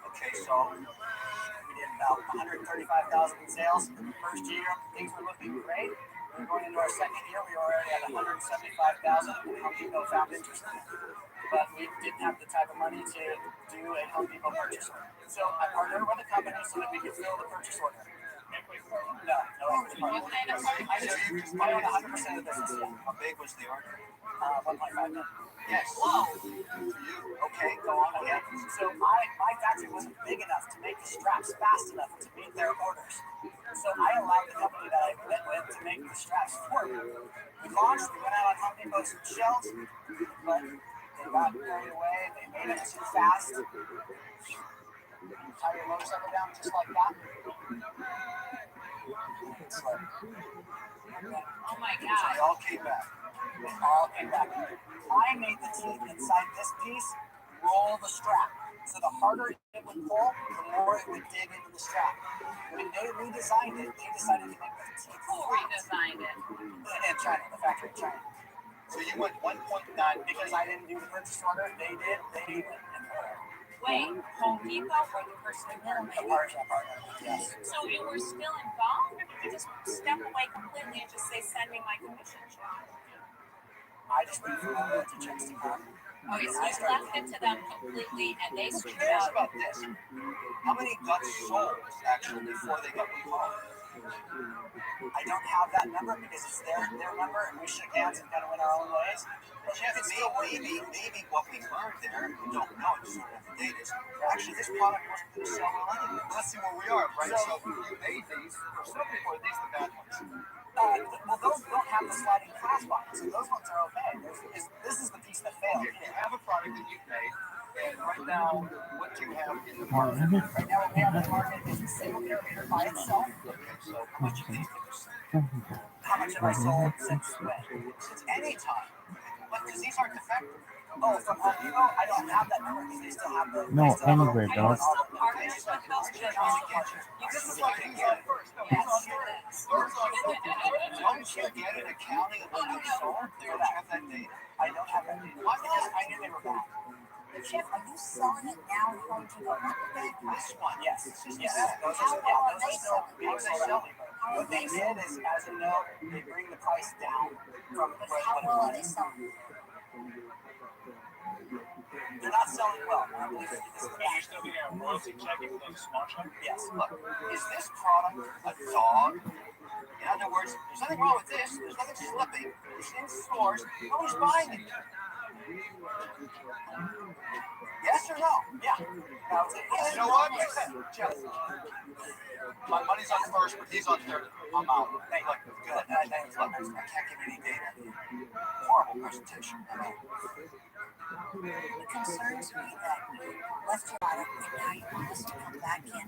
[SPEAKER 2] Okay, so we did about 135,000 in sales. First year, things were looking great. We were going into our second year. We were already at 175,000. Home Depot found interest in it, but we didn't have the type of money to do a Home Depot purchase order. So I partnered with a company so that we could fill the purchase order. No equity partner. I own 100% of the business. How big was the order? 1.5 million. Yes. Whoa. For you. Okay, go on ahead. So my factory wasn't big enough to make the straps fast enough to meet their orders. So I allowed the company that I went with to make the straps for me. We launched, we went out on Home Depot's shelves, but they got carried away. They made it too fast. Tie your motorcycle down just like that.
[SPEAKER 6] Oh my
[SPEAKER 2] So
[SPEAKER 6] God.
[SPEAKER 2] they all came back. I made the teeth inside this piece roll the strap. So the harder it would pull, the more it would dig into the strap. When they redesigned it, they decided to make the teeth.
[SPEAKER 6] Who redesigned it?
[SPEAKER 2] In China, the factory in China. So you went 1.9 because I didn't do the purchase order. They did. They went and
[SPEAKER 6] Wait, Home Depot or the person who made it?
[SPEAKER 2] partner. Yes.
[SPEAKER 6] So you were still involved, or did you just step away completely and just say, send me my commission check?
[SPEAKER 2] I just went from royalty checks to them.
[SPEAKER 6] Okay, so you left it to them completely, and they
[SPEAKER 2] Who
[SPEAKER 6] screwed
[SPEAKER 2] cares
[SPEAKER 6] up.
[SPEAKER 2] about this? How many got sold actually before they got recalled? I don't have that number because it's their number, and we shook hands and kind of went our own ways. But maybe what we learned there, we don't know it sort of the date is. Actually, this product wasn't going to sell well anyway. Let's see where we are, right? So you made these. For some people, are these the bad ones? Well, those don't have the sliding clasp on it, so those ones are okay. This is the piece that failed. You have a product that you've made, and right now, what do you have in the market? Right now, what we have in the market is a single millimeter by itself. Okay, so how much of these did you sell? How much have I sold since when? Since any time. But because these aren't defective. Oh, from Home Depot, I don't have that number because they still have the.
[SPEAKER 4] No, anywhere,
[SPEAKER 6] Are you
[SPEAKER 4] dog.
[SPEAKER 6] still partners with those people?
[SPEAKER 2] This is like a gift.
[SPEAKER 6] Yes, it is.
[SPEAKER 2] Don't you get an accounting of what you sold? Do you have that data? I don't have that data. Why not? I knew they were bad. Chef, are you selling it now at Home Depot? This one, yes. Those are still being sold. What they did is, as you know, they bring the price down from what it was. They're not selling well. I believe that this is
[SPEAKER 3] And you're still getting a royalty check even though it's a small check?
[SPEAKER 2] Yes. Look, is this product a dog? In other words, there's nothing wrong with this. There's nothing slipping. It's in stores. Nobody's buying it. Yes or no? Yeah. Now, you know what? Jeff, my money's on first, but he's on third. I'm out. Hey, look, good. Look, I can't give any data. Horrible presentation.
[SPEAKER 1] It concerns me that you left your product and now you want us to come back in.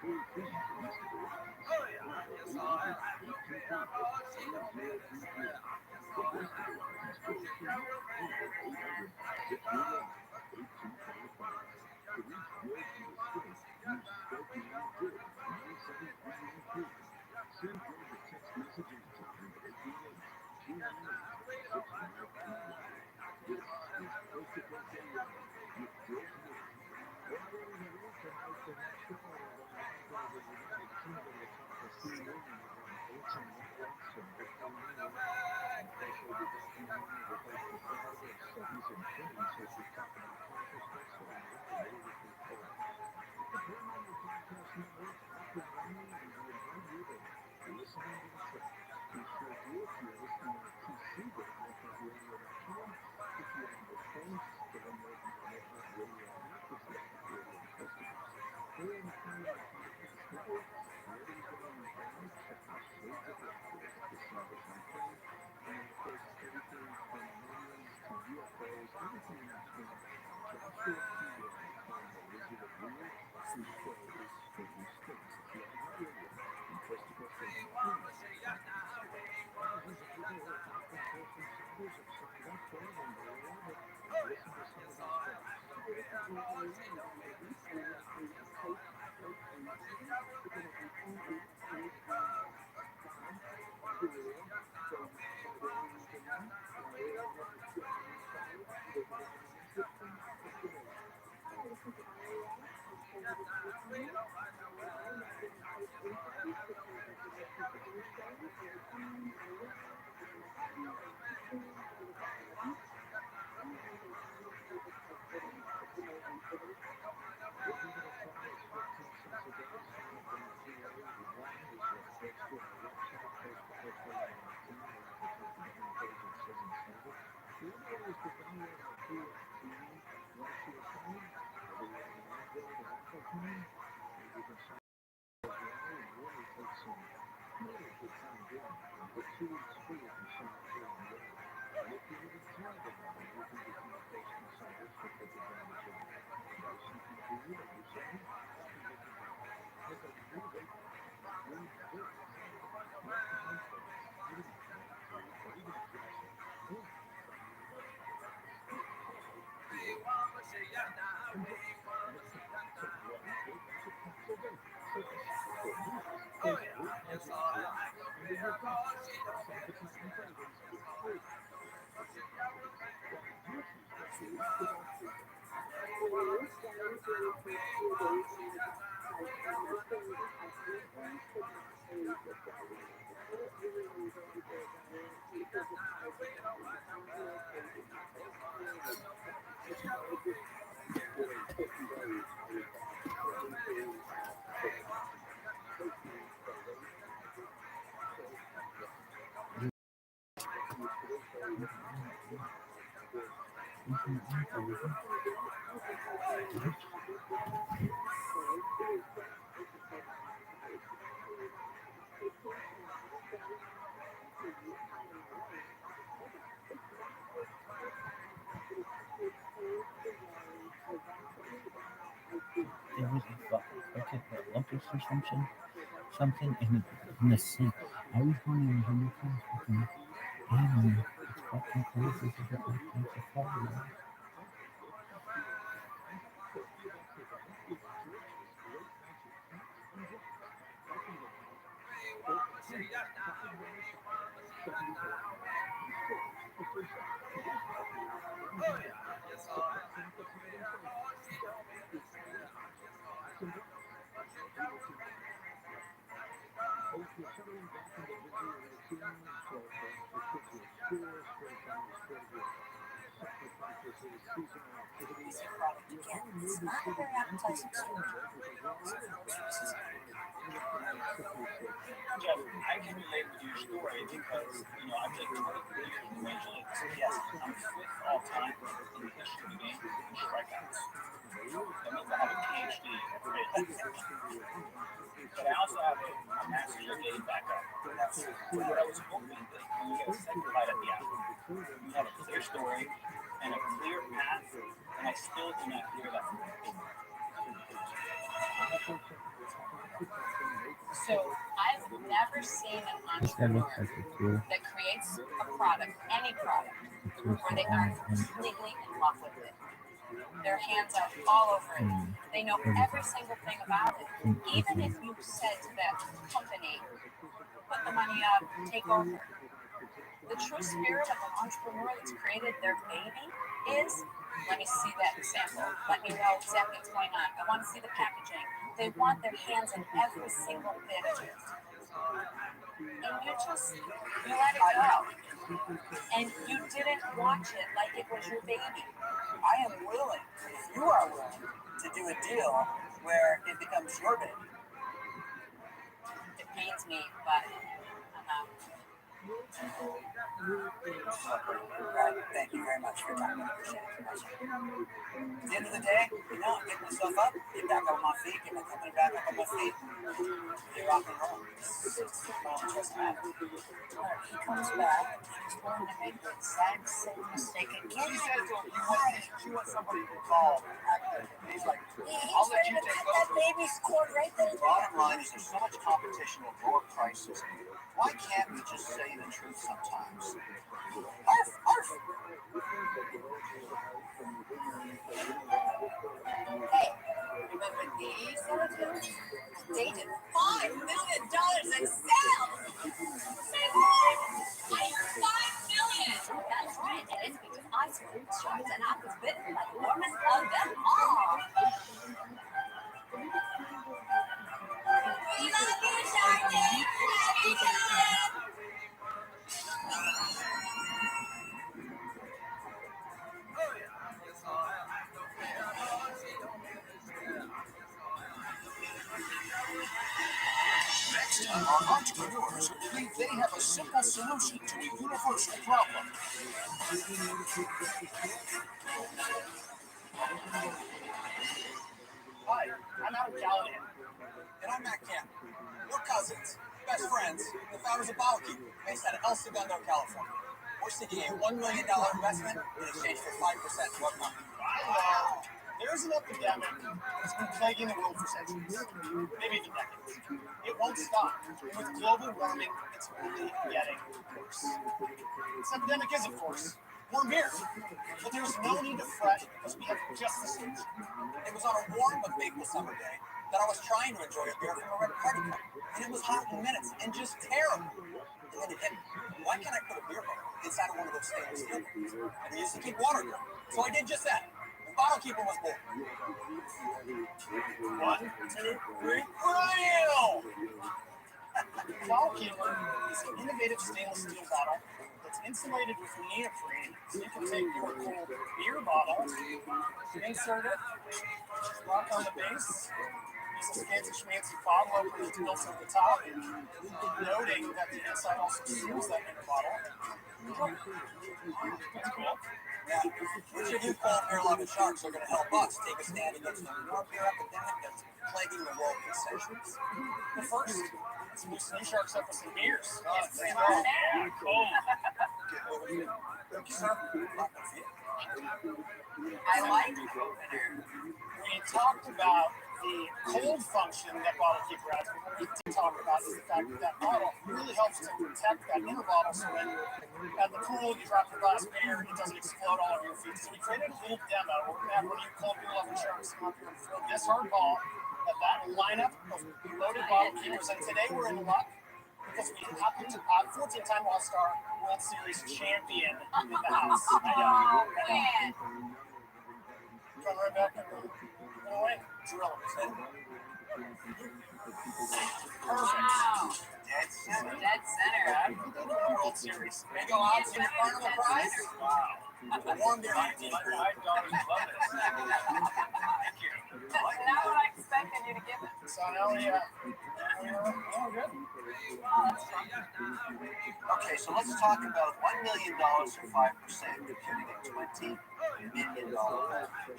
[SPEAKER 4] There was a bucket that locust or something in the sea. I was wondering when you come fucking alien, it's fucking crazy to get like things to follow.
[SPEAKER 1] Easier product to get. It's not a very appetizing storage.
[SPEAKER 3] Jeff, I can relate with your story because, I've played 23 years in the Major Leagues. Yes, I'm fifth all time in the history of the game in strikeouts. That means I have a PhD every day. But I also have a master's of getting back up. That's what I was hoping that when you get a second bite at the apple, you have a clear story and a clear path, and I still do not hear that from people.
[SPEAKER 1] So I've never seen an
[SPEAKER 4] This guy looks
[SPEAKER 1] entrepreneur
[SPEAKER 4] like a tool.
[SPEAKER 1] that creates a product, any product, where they aren't completely in love with it. Their hands are all over it. They know every single thing about it. Even if you said to that company, put the money up, take over. The true spirit of an entrepreneur that's created their baby is, let me see that sample. Let me know exactly what's going on. I want to see the packaging. They want their hands in every single bit of it. And you let it go. And you didn't watch it like it was your baby.
[SPEAKER 2] I am willing, if you are willing, to do a deal where it becomes your baby.
[SPEAKER 1] It pains me, but I'm out.
[SPEAKER 2] Thank you very much for your time. I appreciate it. At the end of the day, I'm picking myself up, get back up on my feet, get my company back up on my feet, get rock and roll. Just matter.
[SPEAKER 1] He comes back and he's willing to make the exact same mistake again.
[SPEAKER 8] She said to him, she wants somebody to call. He's like, I'll let you take
[SPEAKER 1] that baby's cord right there.
[SPEAKER 2] Bottom line is there's so much competition with lower prices. Why can't we just say the truth sometimes? Arf, arf.
[SPEAKER 1] Hey, remember these little dudes? They did $5 million in sales! Say what? $5 million! That's right, it is because I sold shorts and I was bitten by the warmest of them all! We love you, Sharky! Love you, Sharky!
[SPEAKER 5] Next time, our entrepreneurs believe they have a simple solution to a universal problem.
[SPEAKER 7] Hi, I'm Adam Callahan. And I'm Matt Camp. We're cousins, best friends, the founders of Bottle Keeper, based out of El Segundo, California. We're seeking a $1 million investment in exchange for 5% of our company. There's an epidemic that's been plaguing the world for centuries, maybe even decades. It won't stop. And with global warming, it's only getting worse. This epidemic is, of course, warm beer. But there's no need to fret because we have just the solution.
[SPEAKER 2] It was on a warm but fateful summer day that I was trying to enjoy a beer from a red party cup. And it was hot in minutes and just terrible. And then it hit me. Why can't I put a beer bottle inside of one of those stainless steel bottles? And we used to keep water cool. So I did just that. And Bottle Keeper was born.
[SPEAKER 7] 1, 2, 3, Ryle! Bottle Keeper is an innovative stainless steel bottle that's insulated with neoprene, so you can take your cold beer bottle, insert it, rock on the base, use a fancy schmancy bottle opener that's built at the top, noting that the inside also seals that inner bottle. That's cool.
[SPEAKER 2] Yeah. Which of you cold beer loving sharks are going to help us take a stand against the warm beer epidemic that's plaguing the world for centuries?
[SPEAKER 7] But first, let's loosen you sharks up with some beers.
[SPEAKER 1] Yeah,
[SPEAKER 7] cool.
[SPEAKER 2] Thank you, sir.
[SPEAKER 1] I like opener.
[SPEAKER 7] We talked about the cold function that Bottle Keeper has, but what we did talk about is the fact that that bottle really helps to protect that inner bottle so when at the pool you drop your glass beer, it doesn't explode all over your feet. So we created a little demo where we're going to have one of you cold beer loving sharks come up here and throw this hard ball at that lineup of loaded Bottle Keepers. And today we're in luck because we happen to have 14-time All-Star World Series champion in the house.
[SPEAKER 1] Oh, man.
[SPEAKER 7] Come right back and away. Drill him. Perfect.
[SPEAKER 1] Wow.
[SPEAKER 2] Dead center.
[SPEAKER 1] Dead center.
[SPEAKER 7] World Series.
[SPEAKER 2] They go out to the front of the prize.
[SPEAKER 7] Wow.
[SPEAKER 2] Warm beer.
[SPEAKER 7] My daughters love this. Thank you.
[SPEAKER 1] Not what I expected you to give it.
[SPEAKER 7] So now we good.
[SPEAKER 2] Okay, so let's talk about $1 million or 5%, computing at $20 million.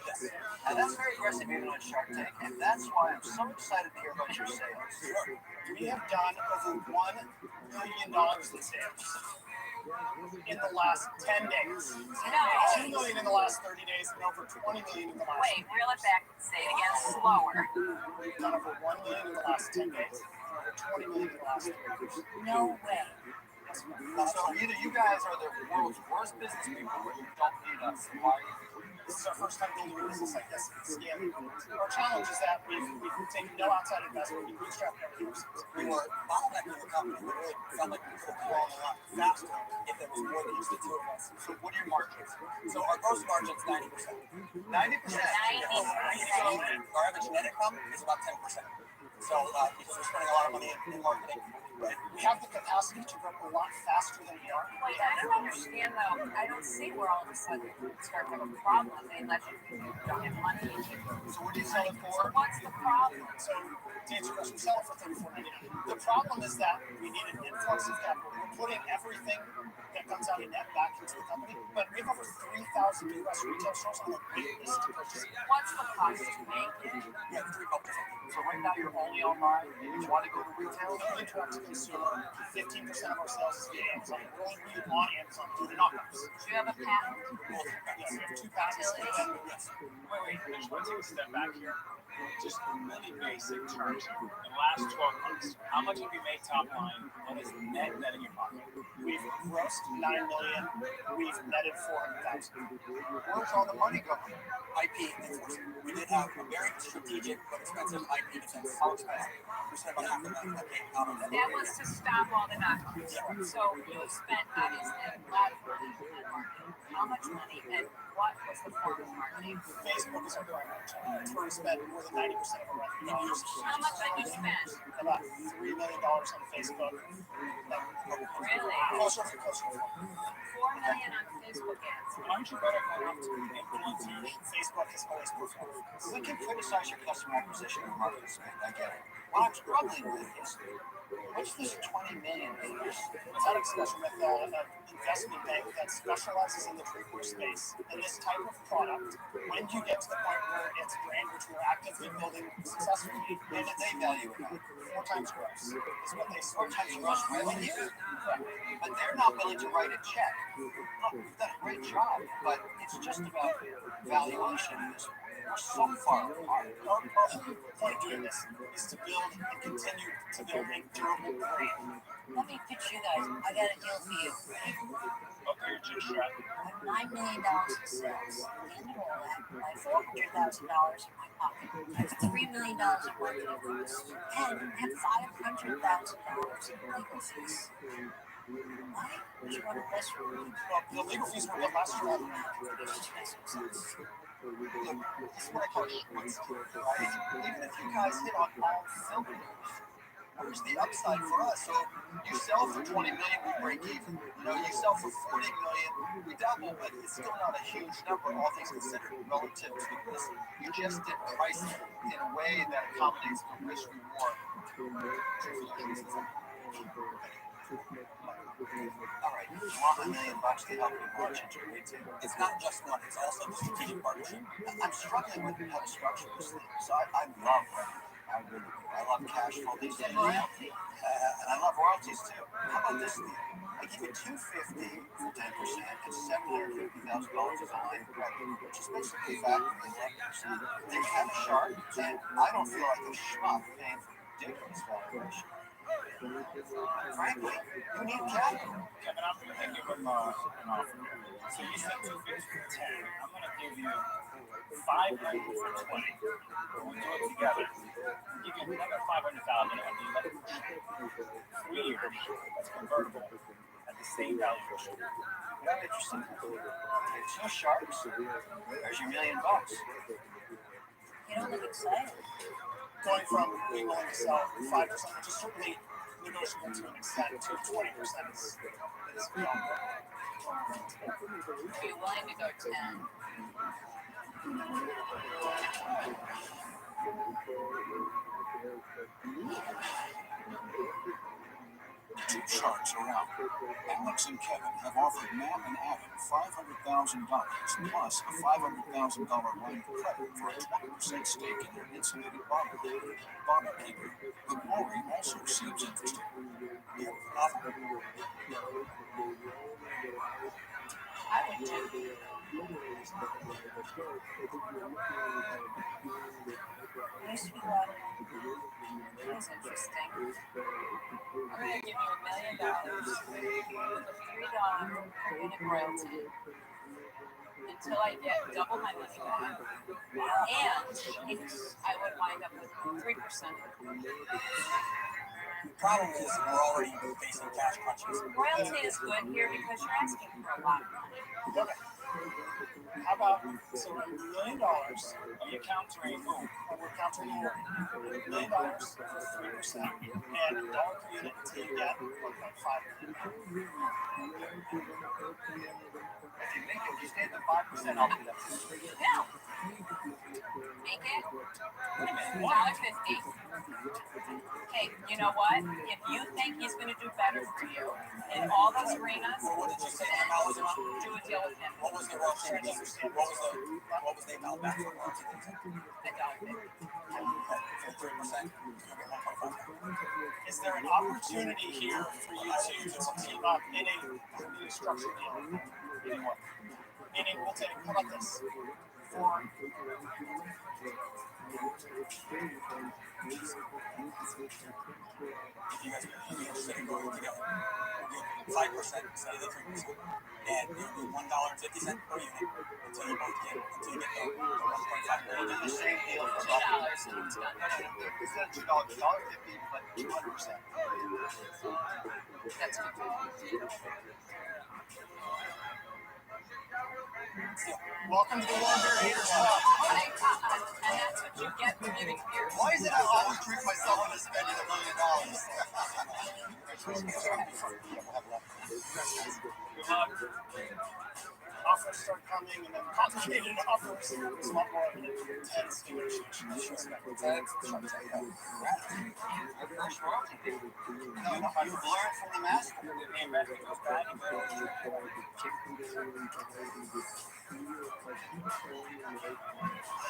[SPEAKER 2] Yes. And that's very aggressive even on Shark Tank, and that's why I'm so excited to hear about your sales.
[SPEAKER 7] We have done over $1 million in sales.
[SPEAKER 9] in the last 10 days.
[SPEAKER 1] No.
[SPEAKER 9] 2 million in the last 30 days, and over 20 million in the last.
[SPEAKER 1] Wait, reel it back. Say it again slower.
[SPEAKER 9] We've done over 1 million in the last 10 days, and over 20 million in the last 30 years.
[SPEAKER 1] No way.
[SPEAKER 9] Yes,
[SPEAKER 2] So either you guys are the world's worst business people, or you don't need us. Why are you here?
[SPEAKER 9] This is our first time building a business like this. Scaling. Our challenge is that we've taken no outside investment. We bootstrapped everything ourselves.
[SPEAKER 2] We were bottlenecking the company. We really felt like we could have grown a lot faster if there was more than just the two of us. So what are your margins? So our gross margin's 90%. 90%.
[SPEAKER 1] 90%.
[SPEAKER 2] So our average net income is about 10%. So because we're spending a lot of money in marketing,
[SPEAKER 9] Right. We have the capacity to grow a lot faster than we are.
[SPEAKER 1] Wait, I don't understand though. I don't see where all of a sudden you start to have a problem. They let you don't have money.
[SPEAKER 2] so what do you sell it
[SPEAKER 1] So
[SPEAKER 2] for?
[SPEAKER 1] what's the problem?
[SPEAKER 9] So to answer your question, we sell it for $34.99. The problem is that we need an influx of capital. We're putting everything that comes out of net back into the company, but we have over 3,000 U.S. retail stores on the wait list to purchase it.
[SPEAKER 1] What's the cost to make it?
[SPEAKER 2] Yeah, 3 bucks.
[SPEAKER 8] So right now you're only online. You want to go to retail?
[SPEAKER 9] Only direct to consumer. 15% of our sales is via Amazon. We're only really on Amazon through the knockoffs.
[SPEAKER 1] Do you have a patent?
[SPEAKER 9] Yes, we have 2 patents. Yes.
[SPEAKER 3] Wait, I just want to take a step back here. Just really basic terms. In the last 12 months, how much have you made top line? What is the net in your pocket?
[SPEAKER 9] We've grossed $9 million. We've netted $400,000.
[SPEAKER 2] Where's all the money going? IP enforcement. We did have a very strategic but expensive IP defense. How expensive? We spent about $500,000 out of that.
[SPEAKER 1] That was to stop all the knockoffs. So you spent obviously a lot of money on marketing. How much money and what was the form of marketing?
[SPEAKER 9] Facebook is our primary channel. It's where we spend more than 90% of our revenue dollars.
[SPEAKER 1] How much did you spend?
[SPEAKER 9] About $3 million on Facebook.
[SPEAKER 1] Really?
[SPEAKER 9] Closer to 4.
[SPEAKER 1] $4 million on Facebook ads.
[SPEAKER 3] Aren't you better going up to influencers?
[SPEAKER 9] Facebook has always performed.
[SPEAKER 2] We can criticize your customer acquisition and marketing spend. I get it. What I'm struggling with is what's this $20 million?
[SPEAKER 9] It's not a discussion with an investment bank that specializes in the drinkware space. And this type of product, when you get to the point where it's a brand which we're actively building successfully,
[SPEAKER 2] What did they value it at?
[SPEAKER 9] 4 times gross is what they
[SPEAKER 2] 4 times gross revenue?
[SPEAKER 9] Correct.
[SPEAKER 2] But they're not willing to write a check. Look, we've done a great job, but it's just about valuation. We're so far apart.
[SPEAKER 9] Our whole point of doing this is to build and continue to build a durable brand.
[SPEAKER 1] Let me pitch you guys. I got a deal for you.
[SPEAKER 3] Okay, your chin strap.
[SPEAKER 1] I have $9 million in sales. At the end of all that, I have $400,000 in my pocket. I have $3 million in marketing costs. And I have $500,000 in legal fees. Why would you want to invest for me?
[SPEAKER 9] Well, the legal fees were what last year.
[SPEAKER 2] Look, this is what I call schmutz, right? Even if you guys hit on all cylinders, where's the upside for us? So you sell for 20 million, we break even. You know, you sell for 40 million, we double, but it's still not a huge number, all things considered, relative to this. You just did price it in a way that accommodates the risk reward. All right, you want $1 million to help you launch into retail. It's not just money, it's also the strategic partnership. I'm struggling with how to structure this thing. So I love revenue. I love cash flow these days. And I love royalties too. How about this deal? I give you $250 for 10% and $750,000 as a line of credit, which is basically factoring 11%. Then you have a shark, and I don't feel like a schmuck paying for ridiculous valuation. Frankly, you need capital.
[SPEAKER 3] Kevin, I'm going to give him an offer here. So you said 250 for 10. I'm going to give you 500 for 20. We'll do it together. I'll give you another 500,000 and do like 3 years. That's convertible at the same valuation.
[SPEAKER 2] Very interesting. It's no sharks. There's your $1 million.
[SPEAKER 1] You don't look excited.
[SPEAKER 9] Going from being willing to sell 5%, which is certainly negotiable to an extent, to 20% is beyond that.
[SPEAKER 1] Are you willing to go 10?
[SPEAKER 5] two sharks are out. Alex and Kevin have offered Matt and Adam $500,000 plus a $500,000 line of credit for a 20% stake in their insulated bottle keeper. But Maury also seems interested.
[SPEAKER 1] I would too. Nice to be water. That's interesting. I'm going to give you $1 million with a $3 per unit royalty until I get double my money back. And I would wind up with 3%.
[SPEAKER 7] The problem is we're already facing cash crunches.
[SPEAKER 1] Royalty is good here because you're asking for a lot of money.
[SPEAKER 9] Okay. How about, so $1 million,
[SPEAKER 3] Are you countering who?
[SPEAKER 9] we're counting here, $1 million for 3%, and $1 per unit until you get 1.5 million.
[SPEAKER 2] If you make it, you stay at the 5%, I'll do that.
[SPEAKER 1] No. Make it $1.50. Hey, you know what? If you think he's going to do better for you in all those arenas,
[SPEAKER 7] Well, what did you say?
[SPEAKER 1] then do a deal with him.
[SPEAKER 7] What was the royalty? What was the amount back for royalty?
[SPEAKER 1] $1.50.
[SPEAKER 7] For 3%?
[SPEAKER 9] Is there an opportunity here for you to team up in a structured deal? Meaning, we'll take, how about this? For
[SPEAKER 7] If you guys are going together, 5% instead of the 3%. And you do $1.50 per unit until you both get the 1.5
[SPEAKER 2] We'll do
[SPEAKER 7] million.
[SPEAKER 2] the same deal for
[SPEAKER 1] $2 and it's done.
[SPEAKER 2] instead of $2, $1.50, but 200%.
[SPEAKER 1] That's good.
[SPEAKER 9] welcome to the Warm Beer Haters Club.
[SPEAKER 1] And that's what you get for giving beer.
[SPEAKER 2] Why is it I always treat myself into spending $1 million?
[SPEAKER 9] Offers start coming, and then complicated offers. There's a lot more of an intense negotiation.
[SPEAKER 2] No, you've learned from the master.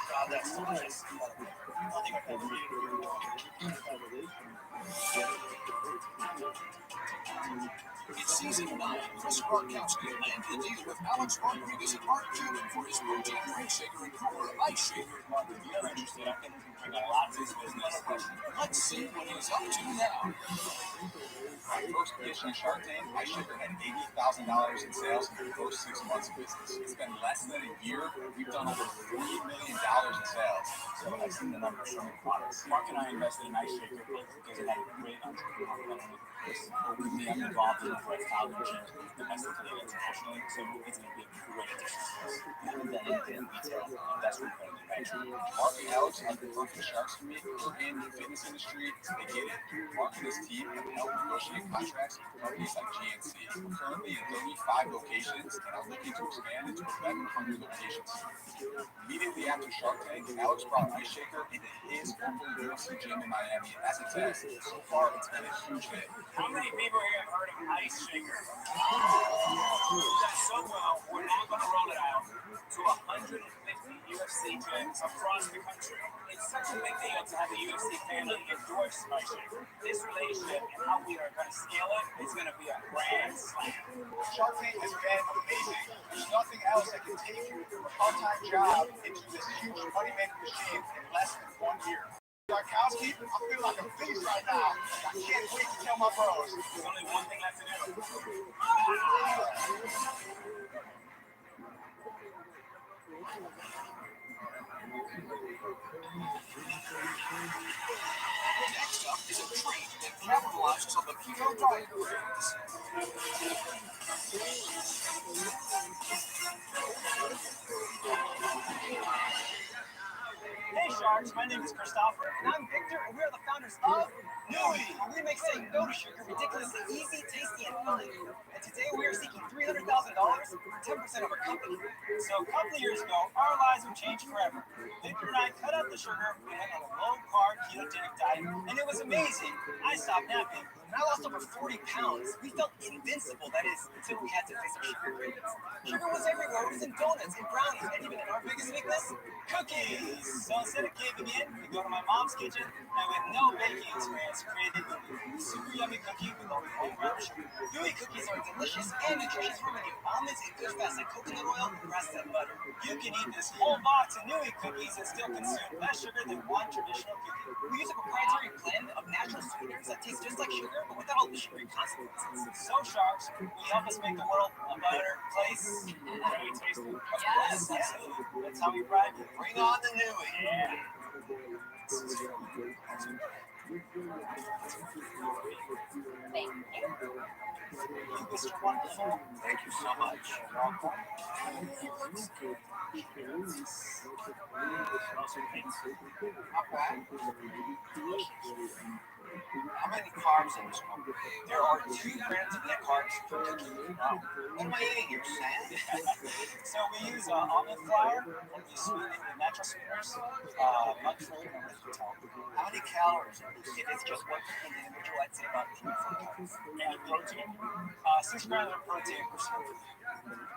[SPEAKER 9] God, that's delicious. Nothing I've ever eaten.
[SPEAKER 5] In season 9, Chris Gronkowski landed a deal with Alex Rodriguez and Mark Cuban for his protein drink shaker and cooler ice shaker.
[SPEAKER 3] If you're interested, I think we got lots of business.
[SPEAKER 5] Let's see what he's up to now.
[SPEAKER 3] My first pitch on Shark Tank, my shaker had $80,000 in sales in the first 6 months of business. It's been less than a year. We've done over $3 million in sales. So I've seen the numbers from the products. Mark and I invested in Ice Shaker because it had a great entrepreneurial element. With me, I'm involved in over 1,000 gyms domestically and internationally, so it's going to be a great addition to us. We haven't done anything in retail, and that's what we're going to do. Mark and Alex have been working sharks for me. We're in the fitness industry. They get it. Mark and his team have helped negotiate contracts with companies like GNC. We're currently in 35 locations, and I'm looking to expand into 1,100 locations. Immediately after Shark Tank, Alex brought Ice Shaker into his local UFC gym in Miami as a test. So far, it's been a huge hit.
[SPEAKER 7] How many people here have heard of Ice Shaker? That's so well, we're now going to roll it out to 150 UFC gyms across the country. It's such a big deal to have the UFC family endorse Ice Shaker. This relationship and how we are going to scale it is going to be a grand slam.
[SPEAKER 9] Shark Tank has been amazing. There's nothing else that can take you from a part-time job into this huge money-making machine in less than 1 year. Gronkowski, I'm feeling like a beast right now. I can't wait to tell my bros.
[SPEAKER 7] There's only one thing left to do.
[SPEAKER 5] Next up is a treat that capitalizes on the keto diet craze.
[SPEAKER 7] Hey Sharks, my name is Christopher.
[SPEAKER 10] And I'm Victor, and we are the founders of Nui, where we make saying no to sugar ridiculously easy, tasty, and fun. And today we are seeking $300,000 for 10% of our company.
[SPEAKER 7] So a couple of years ago, our lives have changed forever. Victor and I cut out the sugar, we went on a low-carb ketogenic diet, and it was amazing. I stopped napping,
[SPEAKER 10] When I lost over 40 pounds, we felt invincible. That is, until we had to face our sugar cravings. Sugar was everywhere. It was in donuts, in brownies, and even in our biggest weakness, cookies. So instead of caving in, we go to my mom's kitchen, and with no baking experience, created a super yummy cookie with only 1 gram of sugar. Gooey cookies are delicious and nutritious for when you almonds and good fats like coconut oil, grass-fed butter. You can eat this whole box of Nui cookies and still consume less sugar than one traditional cookie. We use a proprietary blend of natural sweeteners that taste just like sugar, but without all the sugary consequences. So, Sharks, will you help us make the world a better place?
[SPEAKER 3] Can we taste it?
[SPEAKER 10] Yes, absolutely. That's how we ride.
[SPEAKER 2] Bring on the Nui.
[SPEAKER 3] Yeah.
[SPEAKER 6] Thank you.
[SPEAKER 10] You, Mr. Wonderful.
[SPEAKER 2] Thank you so much.
[SPEAKER 6] It looks good.
[SPEAKER 2] Not bad. How many carbs in this cookie?
[SPEAKER 10] There are 2 grams of net carbs per cookie.
[SPEAKER 2] Wow. What am I eating here, sand?
[SPEAKER 10] So we use almond flour, and we sweeten it with natural sweeteners, much flavor and erythritol.
[SPEAKER 2] How many calories in this?
[SPEAKER 10] If it's just one cookie individual, I'd say about 3 or 4 calories.
[SPEAKER 3] And protein.
[SPEAKER 10] 6 grams of protein per serving.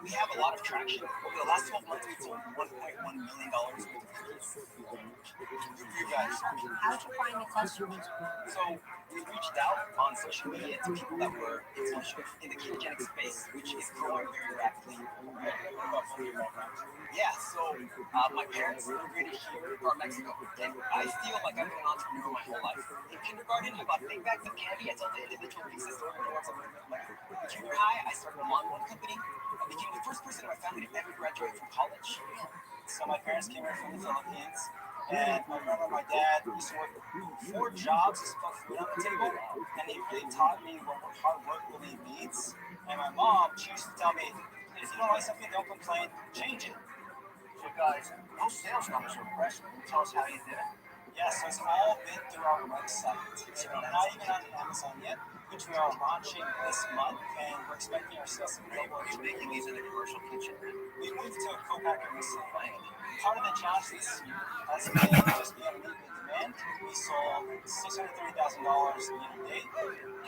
[SPEAKER 10] We have a lot of traction. Over the last 12 months, we've sold $1.1 million worth of cookies.
[SPEAKER 2] You guys.
[SPEAKER 6] How'd you find the customers?
[SPEAKER 10] So we reached out on social media to people that were influential in the ketogenic space, which is growing very rapidly. Yeah, so my parents immigrated here from Mexico, and I feel like I've been an entrepreneur my whole life. In kindergarten, I bought big bags of candy. I told the individual pieces story in the words of my life. In junior high, I started a lawnmower company. I became the first person in my family to ever graduate from college. So my parents came here from the Philippines, and I remember my dad used to work 4 jobs to put food on the table, and he really taught me what hard work really means. And my mom, she used to tell me, if you don't like something, don't complain, change it.
[SPEAKER 2] So guys, those sales numbers are impressive. Can you tell us how you did it?
[SPEAKER 10] Yeah, so it's all been through our website. So we're not even on Amazon yet, which we are launching this month, and we're expecting our sales to double.
[SPEAKER 2] You're making these in a commercial kitchen.
[SPEAKER 10] We moved to a co-packer recently. Part of the challenge this year has been just being able to meet the demand. We sold $630,000 year to date.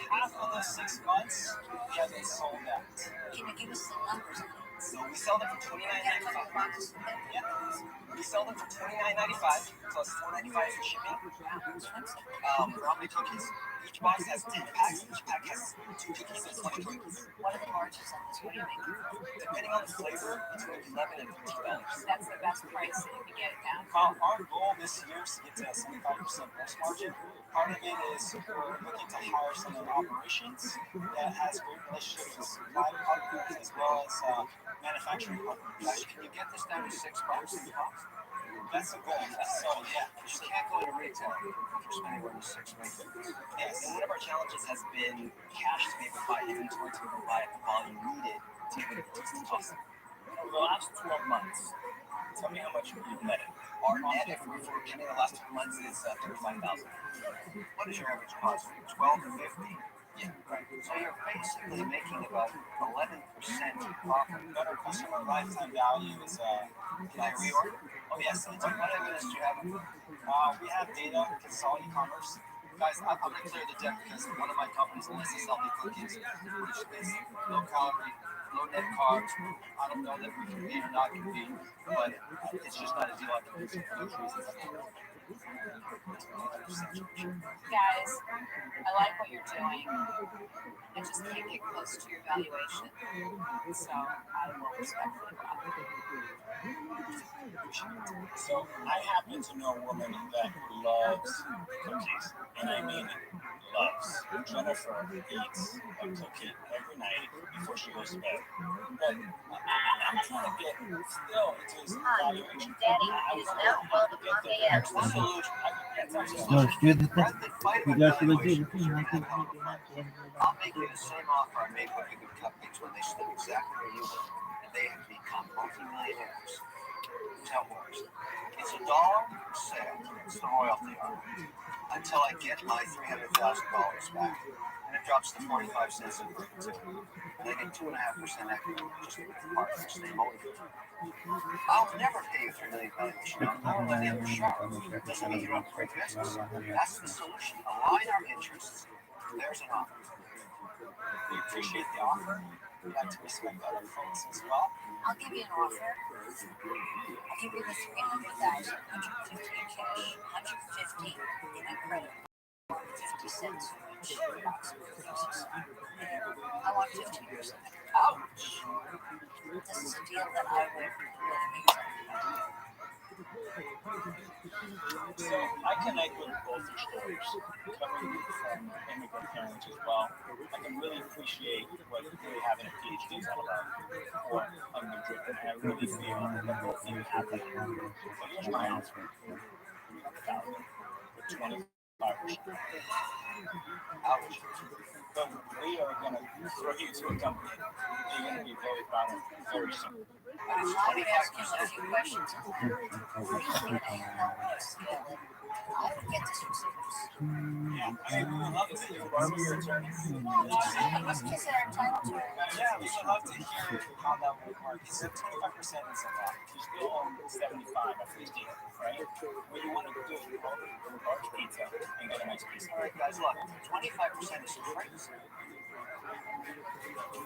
[SPEAKER 10] Half of those 6 months, we haven't sold out.
[SPEAKER 6] Can you give us some numbers on it?
[SPEAKER 10] So we sell them for $29.95. Yeah, we sell them for $29.95 plus $4.95 for shipping.
[SPEAKER 2] How many cookies?
[SPEAKER 10] Each box has 10 packs. Each pack has 2 cookies and 20 cookies.
[SPEAKER 6] What are the margins on this? What do you make?
[SPEAKER 10] Depending on the flavor, between $11 and $15.
[SPEAKER 6] That's the best price that you can get it down.
[SPEAKER 10] Our goal this year is to get to a 75% gross margin. Part of it is we're looking to hire someone in operations that has great relationships with supply partners as well as manufacturing partners.
[SPEAKER 2] Can you get this down to $6 in the box?
[SPEAKER 10] That's the goal. So yeah,
[SPEAKER 2] You can't go to retail if you're spending more than $6 million.
[SPEAKER 10] yes. And one of our challenges has been cash to be able to buy inventory to be able to buy at the volume needed to be able to reduce the cost.
[SPEAKER 3] Over the last 12 months, tell me how much you've netted.
[SPEAKER 10] Our net, if we're counting the last 2 months, is $35,000.
[SPEAKER 2] What is your average cost? 12 to 50?
[SPEAKER 10] Yeah.
[SPEAKER 2] So you're basically making about 11% profit.
[SPEAKER 10] But our customer lifetime value is
[SPEAKER 2] Can I reorder?
[SPEAKER 10] oh yes,
[SPEAKER 2] What evidence do you have?
[SPEAKER 10] we have data because it's all e-commerce.
[SPEAKER 2] Guys, I'm going to clear the deck because one of my companies lists is healthy cookies, which is low calorie, low net carbs. I don't know that we compete or not compete, but it's just not a deal I can do for those reasons.
[SPEAKER 6] Guys, I like what you're doing. I just can't get close to your valuation. So I will respectfully drop it.
[SPEAKER 3] So I happen to know a woman that loves cookies, and I mean loves. Jennifer eats a cookie every night before she goes to bed. But I'm trying to get still into this valuation.
[SPEAKER 6] Daddy, it is now 12 o'clock a.m.
[SPEAKER 3] What's the solution? That's our
[SPEAKER 4] No,
[SPEAKER 3] solution.
[SPEAKER 4] excuse me.
[SPEAKER 2] Rather than fight
[SPEAKER 4] You
[SPEAKER 2] about
[SPEAKER 4] got to
[SPEAKER 2] valuation,
[SPEAKER 4] do
[SPEAKER 2] you're gonna have a hell of a month. I'll make you the same offer I made Wicked Good Cupcakes when they stood exactly where you were, and they have become multi-millionaires. Here's how it works. It's $1 sale. It's the royalty on it. Until I get my $300,000 back. And it drops to 45 cents in perpetuity. And I get 2.5% equity just with the partners. Stay motivated. I'll never pay you $3 million valuation. I'll never let the other shark. Doesn't mean you don't create business. That's the solution. Align our interests. There's an offer.
[SPEAKER 10] We appreciate the offer. We'd like to respect other folks as well.
[SPEAKER 1] I'll give you an offer. I'll give you the 300,000, 150 in cash, 150 in a credit card, 50 cents for each box of cookies. I want 15 years.
[SPEAKER 10] Ouch!
[SPEAKER 1] This is a deal that I would really make something.
[SPEAKER 3] So I connect with both your stories, coming from immigrant parents as well. I can really appreciate what really having a PhD is all about, or undergrad, and I really feel that both of you have that. But here's my offer: 300,000 with 25%.
[SPEAKER 10] Ouch.
[SPEAKER 3] But we are going to throw you to a company that you're going to be very proud of very soon.
[SPEAKER 1] I would ask him a few questions on that. Q&A on that when you scale it. I would get this results.
[SPEAKER 3] Yeah, I would love to hear Barbara, your attorney.
[SPEAKER 1] Most kids that are entitled to it.
[SPEAKER 10] Yeah, we would love to hear how that would work. You said 25% is a lot.
[SPEAKER 3] You still own 75 after this deal, right? What you want to do is roll the large pizza and get a nice piece of it.
[SPEAKER 2] Guys, look, 25% is crazy.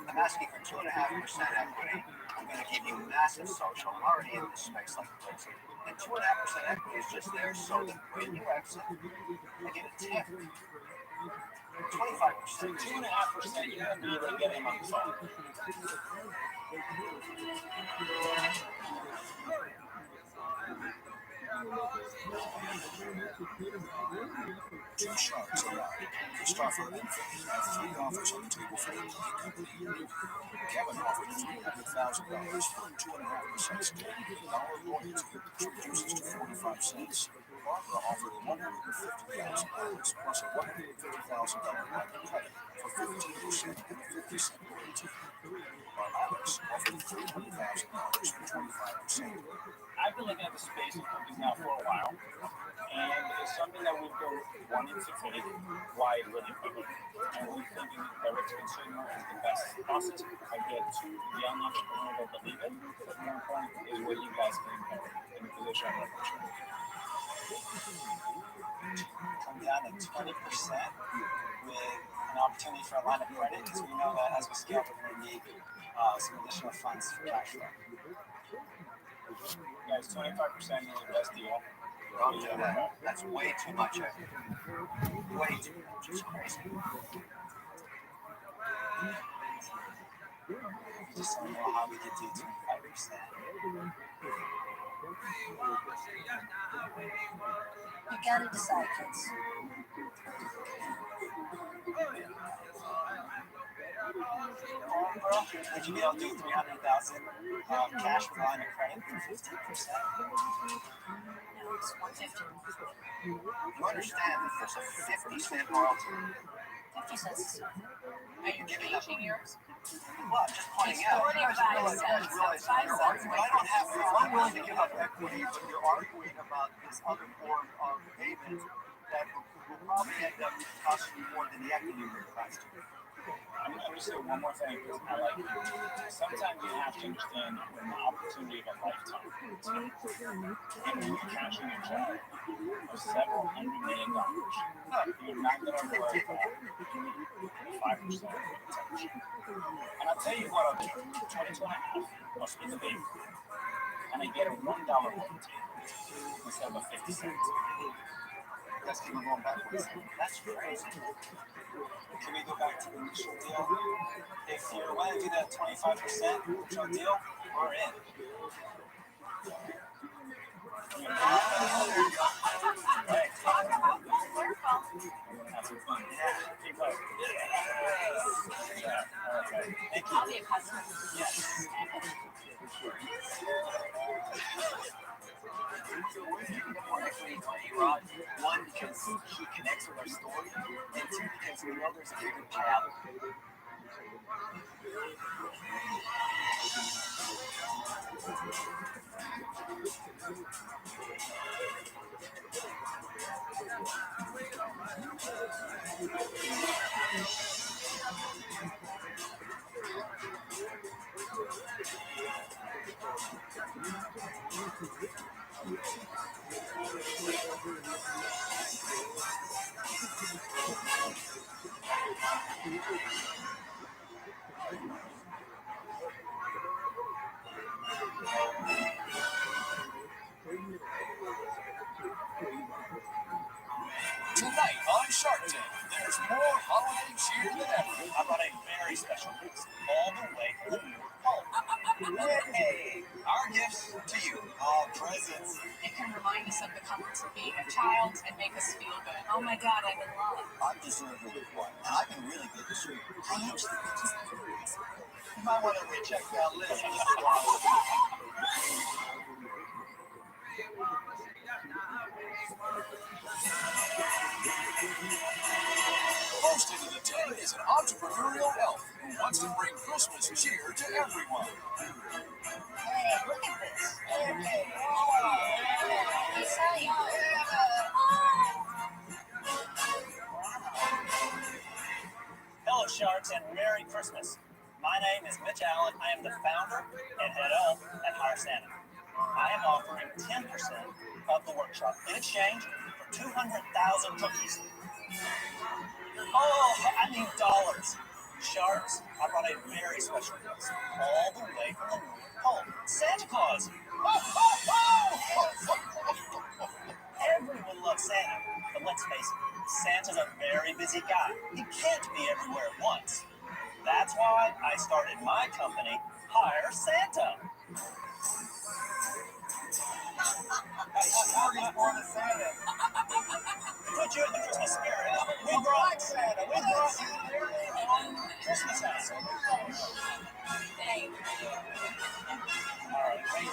[SPEAKER 2] I'm asking for 2.5% equity. I'm going to give you massive social. I'm already in this space like crazy. And 2.5% equity is just there so that when you exit, I get a tip. 25%.
[SPEAKER 3] 2.5%, you're going to be able to get him on the phone.
[SPEAKER 5] Two sharks arrive. Christopher and Vinny have 3 offers on the table for their cookie company. Kevin offered $300,000 for a 2.5% stake. Dollar loyalty, which reduces to 45 cents. Barbara offered $150,000 plus a $150,000 line of credit for 15% and a 50-cent royalty. While Alex offered $300,000 for 25%.
[SPEAKER 3] I've been looking at the space of cookies now for a while, and it's something that we've been wanting to take wide really quickly. And we're thinking direct to consumer is the best process. I get two young entrepreneurs that believe it, but more important is what you guys can inherit in the position of revolution.
[SPEAKER 10] Come down to 20% with an opportunity for a line of credit because we know that as we scale, we're going to need some additional funds for cash flow.
[SPEAKER 3] Guys, 25% is the best deal.
[SPEAKER 2] Don't do that. That's way too much equity. Way too much. It's crazy.
[SPEAKER 10] Just don't know how we get to 25%.
[SPEAKER 1] You gotta decide, kids.
[SPEAKER 10] Bro, would you be able to do 300,000 cash with a line of credit for 15%?
[SPEAKER 1] No, it's 150.
[SPEAKER 2] You understand that there's a 50-cent royalty.
[SPEAKER 1] 50 cents.
[SPEAKER 7] Are you changing yours?
[SPEAKER 2] Well, I'm just pointing out. You guys
[SPEAKER 1] 45 cents.
[SPEAKER 2] realize that you're arguing. I don't have. I'm willing to give up equity, but you're arguing about this other form of payment that will probably end up costing you more than the equity would cost you.
[SPEAKER 3] I'm going to say one more thing because I like it. Sometimes you have to understand when the opportunity of a lifetime is here. And when you're cashing a check of several $100 million, you're not going to worry about 5% or 10%. And I'll tell you what I'll do. 22.5, I'll split the baby. And I get a $1 royalty instead of a 50 cents.
[SPEAKER 2] Let's keep it going backwards. That's crazy.
[SPEAKER 10] Can we go back to the initial deal? If you're willing to do that 25% initial deal, we're in.
[SPEAKER 3] Have some fun.
[SPEAKER 10] Yeah.
[SPEAKER 3] Keep up. Yeah. Okay.
[SPEAKER 10] Thank
[SPEAKER 1] I'll
[SPEAKER 10] you.
[SPEAKER 1] be a customer.
[SPEAKER 10] Yes.
[SPEAKER 2] More equity to Rod. One, because he connects with our story, and two, because we know there's a bigger challenge.
[SPEAKER 5] Tonight on Shark Tank, there's more holiday cheer than ever.
[SPEAKER 3] I brought a very special gift all the way from the North Pole.
[SPEAKER 10] Hey, our gifts to you. All presents.
[SPEAKER 1] It can remind us of the comforts of being a child and make us feel good. Oh my God, I'm in love.
[SPEAKER 10] I'm deserving of one, and I've been really good this year.
[SPEAKER 1] I actually think just
[SPEAKER 10] You might want to recheck that list.
[SPEAKER 5] Hosted of the day is an entrepreneurial elf who wants to bring Christmas cheer to everyone.
[SPEAKER 6] Hey, look at this. Hey,
[SPEAKER 3] Hello, Sharks, and Merry Christmas. My name is Mitch Allen. I am the founder and head elf at Hire Santa. I am offering 10% of the workshop in exchange for 200,000 cookies. Oh, I mean dollars. Sharks, I brought a very special gift all the way from the North Pole. Santa Claus. Everyone loves Santa, but let's face it, Santa's a very busy guy. He can't be everywhere at once. That's why I started my company, Hire Santa.
[SPEAKER 10] How these born to Santa?
[SPEAKER 3] Put you in the Christmas spirit. We brought Santa. We brought you your own Christmas house.
[SPEAKER 1] thank
[SPEAKER 3] All right, wait.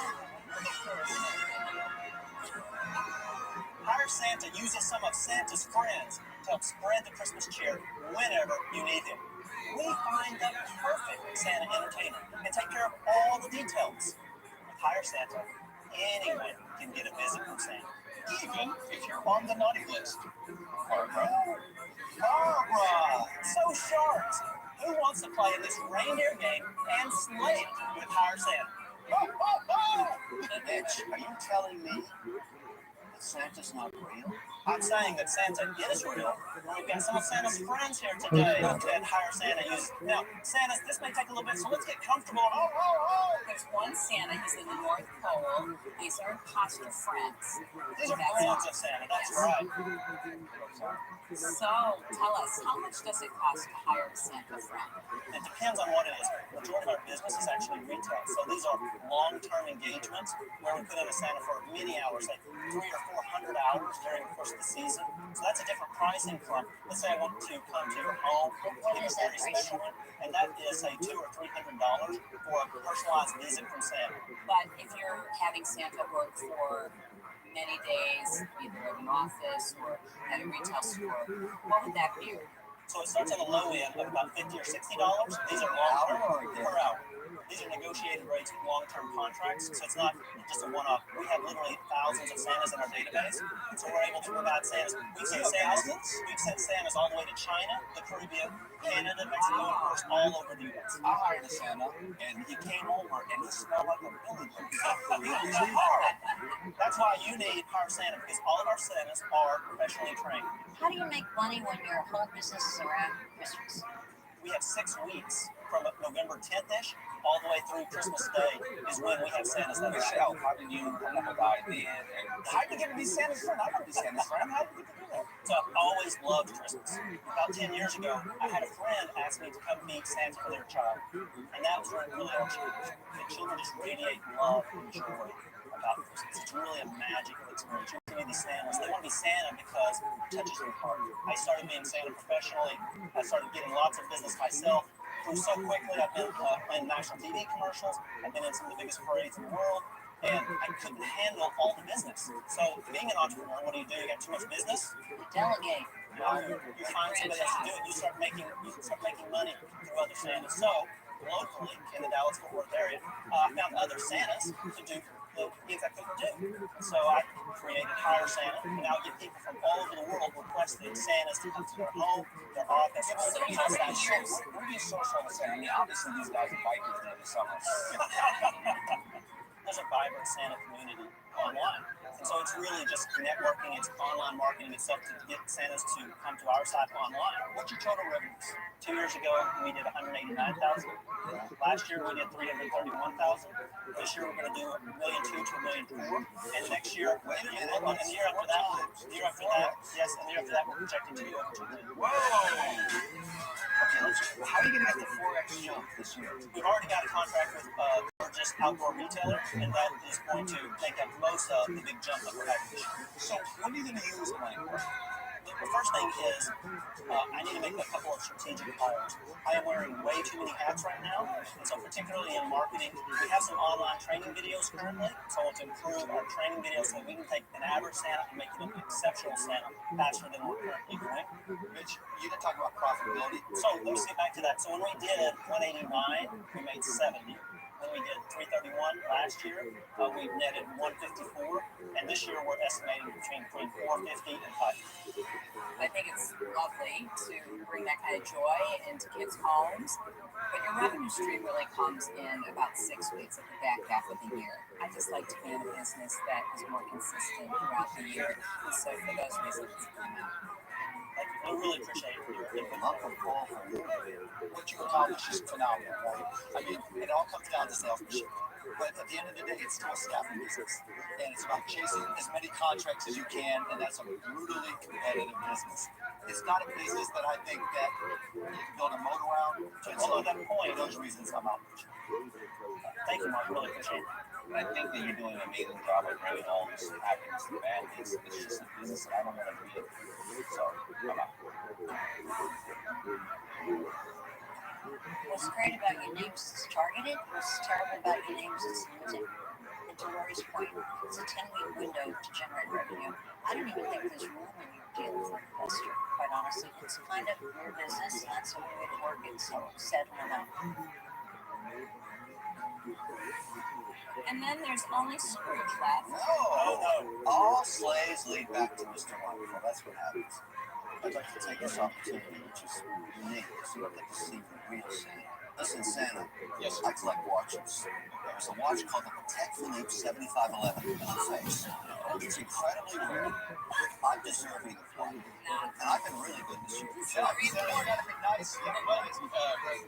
[SPEAKER 3] Hire Santa uses some of Santa's friends to help spread the Christmas cheer whenever you need him. We find the perfect Santa entertainer and take care of all the details. With Hire Santa, anyone can get a visit from Santa, even if you're on the naughty list. Barbara, so Sharks, who wants to play this reindeer game and slay it with Hire Santa?
[SPEAKER 10] Mitch, are you telling me that Santa's not real?
[SPEAKER 3] I'm saying that Santa is real. We've got some of Santa's friends here today that Hire Santa use. Now, Santa, this may take a little bit, so let's get comfortable.
[SPEAKER 1] There's one Santa, he's in the North Pole. These are imposter friends.
[SPEAKER 3] These are friends of Santa, that's right.
[SPEAKER 1] So, tell us, how much does it cost to hire a Santa friend?
[SPEAKER 3] It depends on what it is. The majority of our business is actually retail. So these are long-term engagements where we put in a Santa for many hours, like 300 or 400 hours during the course of the season. So that's a different pricing from, let's say I want to come to your home, give a very special one, and that is say $200 or $300 for a personalized visit from Santa.
[SPEAKER 1] But if you're having Santa work for many days, either at an office or at a retail store, what would that be?
[SPEAKER 3] So it starts on the low end of about $50 or $60. These are long-term per hour. These are negotiated rates with long-term contracts, so it's not just a one-off. We have literally thousands of Santas in our database, so we're able to provide Santas. We've sent Santas all the way to China, the Caribbean, Canada, Mexico, and of course all over the U.S.
[SPEAKER 10] I hired a Santa, and he came over, and he smelled like a billy goat. He was horrible.
[SPEAKER 3] That's why you need Hire Santa, because all of our Santas are professionally trained.
[SPEAKER 6] How do you make money when your whole business is around Christmas?
[SPEAKER 3] We have 6 weeks from November 10th-ish all the way through Christmas Day is when we have Santa's that are
[SPEAKER 10] Michelle, how did you come up with the idea? And how did you get to be Santa's friend? I want to be Santa's friend. How did you get to do that?
[SPEAKER 3] So I've always loved Christmas. About 10 years ago, I had a friend ask me to come meet Santa for their child. And that was when it really all changed. The children just radiate love and joy about Christmas. It's really a magical experience. You want to be Santas. They want to be Santa because it touches their heart. I started being Santa professionally. I started getting lots of business myself. Grew so quickly. I've been in national TV commercials. I've been in some of the biggest parades in the world. And I couldn't handle all the business. So being an entrepreneur, what do? You got too much business?
[SPEAKER 6] You delegate.
[SPEAKER 3] You find somebody else to do it. You start making money through other Santas. So locally in the Dallas-Fort Worth area, I found other Santas to do the gigs I couldn't do. So I created Hire Santa, and now I get people from all over the world requesting Santas to come to their home, their office.
[SPEAKER 1] So you have that years.
[SPEAKER 10] What do you social with Santa? I mean, obviously these guys are bikers during the summer.
[SPEAKER 3] There's a vibrant Santa community online.
[SPEAKER 10] And so it's really just networking, it's online marketing itself to get Santas to come to our site online.
[SPEAKER 8] What's your total revenues?
[SPEAKER 10] 2 years ago, we did 189,000. Last year, we did 331,000. This year, we're going to do $1.2 million to $1.4 million. And next year,
[SPEAKER 8] Wait a minute.
[SPEAKER 10] and the year after that, yes, and the year after that, we're projecting to do over $2 million.
[SPEAKER 8] Whoa! Okay, how are you going to get the 4X jump this year?
[SPEAKER 10] We've already got a contract with the largest outdoor retailer, and that is going to make up most of the big jump that we're having this year.
[SPEAKER 8] So what are you going to use the money for?
[SPEAKER 10] The first thing is I need to make a couple of strategic hires. I am wearing way too many hats right now, and so particularly in marketing, we have some online training videos currently, so I want to improve our training videos so we can take an average Santa and make it an exceptional Santa faster than we're currently doing.
[SPEAKER 8] Mitch, you didn't talk about profitability.
[SPEAKER 10] So let's get back to that. So when we did 189, we made 70. When we did 331 last year, we netted 154, and this year we're estimating between 450 and 550.
[SPEAKER 1] I think it's lovely to bring that kind of joy into kids' homes, but your revenue stream really comes in about 6 weeks at the back half of the year. I just like to be in a business that is more consistent throughout the year, and so for those reasons, I'm out.
[SPEAKER 10] Thank you. I really appreciate it.
[SPEAKER 8] The month of fall for you, what you accomplish is phenomenal, right? I mean, it all comes down to salesmanship. But at the end of the day, it's still a staffing business. And it's about chasing as many contracts as you can, and that's a brutally competitive business. It's not a business that I think that you can build a moat around. So at that point, those reasons I'm out.
[SPEAKER 10] Thank you, Mark. Really appreciate it.
[SPEAKER 3] I think that you're doing an amazing job of bringing all this happiness to families. It's just a business that I don't want to be in. So, I'm out.
[SPEAKER 1] What's great about your names is targeted. What's terrible about your names is limited. And to Rory's point, it's a 10-week window to generate revenue. I don't even think there's room in your deal for an investor. Quite honestly, it's kind of your business, and that's the way to work it. So settle enough. And then there's only Scrooge left.
[SPEAKER 8] No! All slaves lead back to Mr. Wonderful. That's what happens. I'd like to take this opportunity, which is unique, so you get to see the real Santa. Listen, Santa.
[SPEAKER 3] Yes,
[SPEAKER 8] I collect watches. There's a watch called the Patek Philippe 7511 on the face. It's incredibly rare. I'm deserving of one. And I've been really good this year.
[SPEAKER 3] Yeah, you gotta be nice. Well,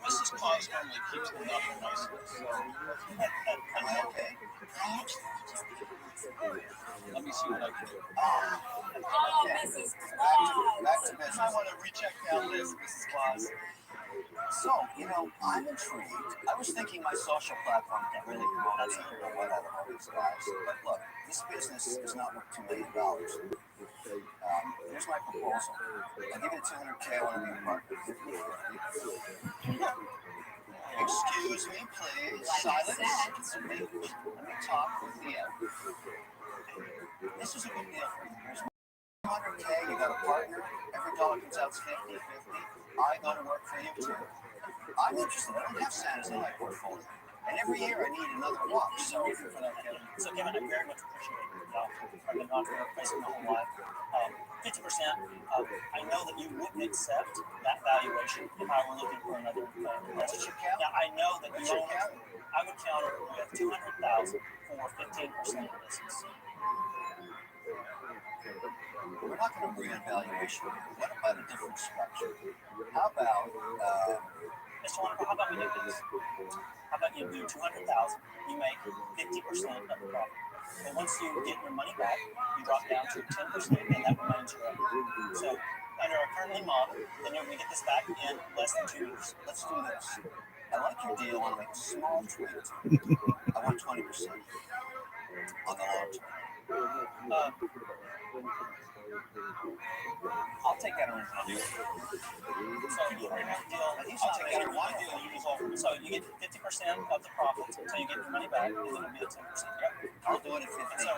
[SPEAKER 3] Mrs. Claus normally keeps the knuckle nice. So,
[SPEAKER 8] Am I okay?
[SPEAKER 3] let me see what I can do.
[SPEAKER 1] Oh, Mrs. Claus.
[SPEAKER 8] Back to business. I want to recheck that list, Mrs. Claus. So, I'm intrigued. I was thinking my social platform can really promote it. I don't know what out of all these guys. But look, this business is not worth $2 million. Here's my proposal. I'll give you $200K. I want to be a partner. Excuse me, please.
[SPEAKER 1] Like I
[SPEAKER 8] Silence.
[SPEAKER 1] said.
[SPEAKER 8] Let me talk with Leo. This is a good deal for you. Here's $200K. You got a partner. Every dollar comes out 50-50. I go to work for you too. I'm interested. I don't have Santas in my portfolio. And every year I need another watch. So for that, Kevin.
[SPEAKER 10] So, Kevin, I very much appreciate it. I've been on your facing my whole life. 50%, I know that you wouldn't accept that valuation if I were looking for another investor. Now, I know that you I would counter with $200,000 for 15% of the business.
[SPEAKER 8] We're not going to agree on valuation. What about a different structure? How about,
[SPEAKER 10] Mr. Wonderful, how about we do this? How about you do $200,000, you make 50% of the profit. And once you get your money back, you drop down to 10%, and that remains your equity. So, under our currently model, then you're going to get this back in less than 2 years.
[SPEAKER 8] let's do this. I like your deal. I want to make a small tweak. I want 20% on the long term.
[SPEAKER 10] I'll take that original deal. So you get right now deal. I'll take that original deal. You use over. So you get 50% of the profits until you get your money back, and then it'll be a 10%. Yep.
[SPEAKER 8] I'll do it at 15.
[SPEAKER 10] So,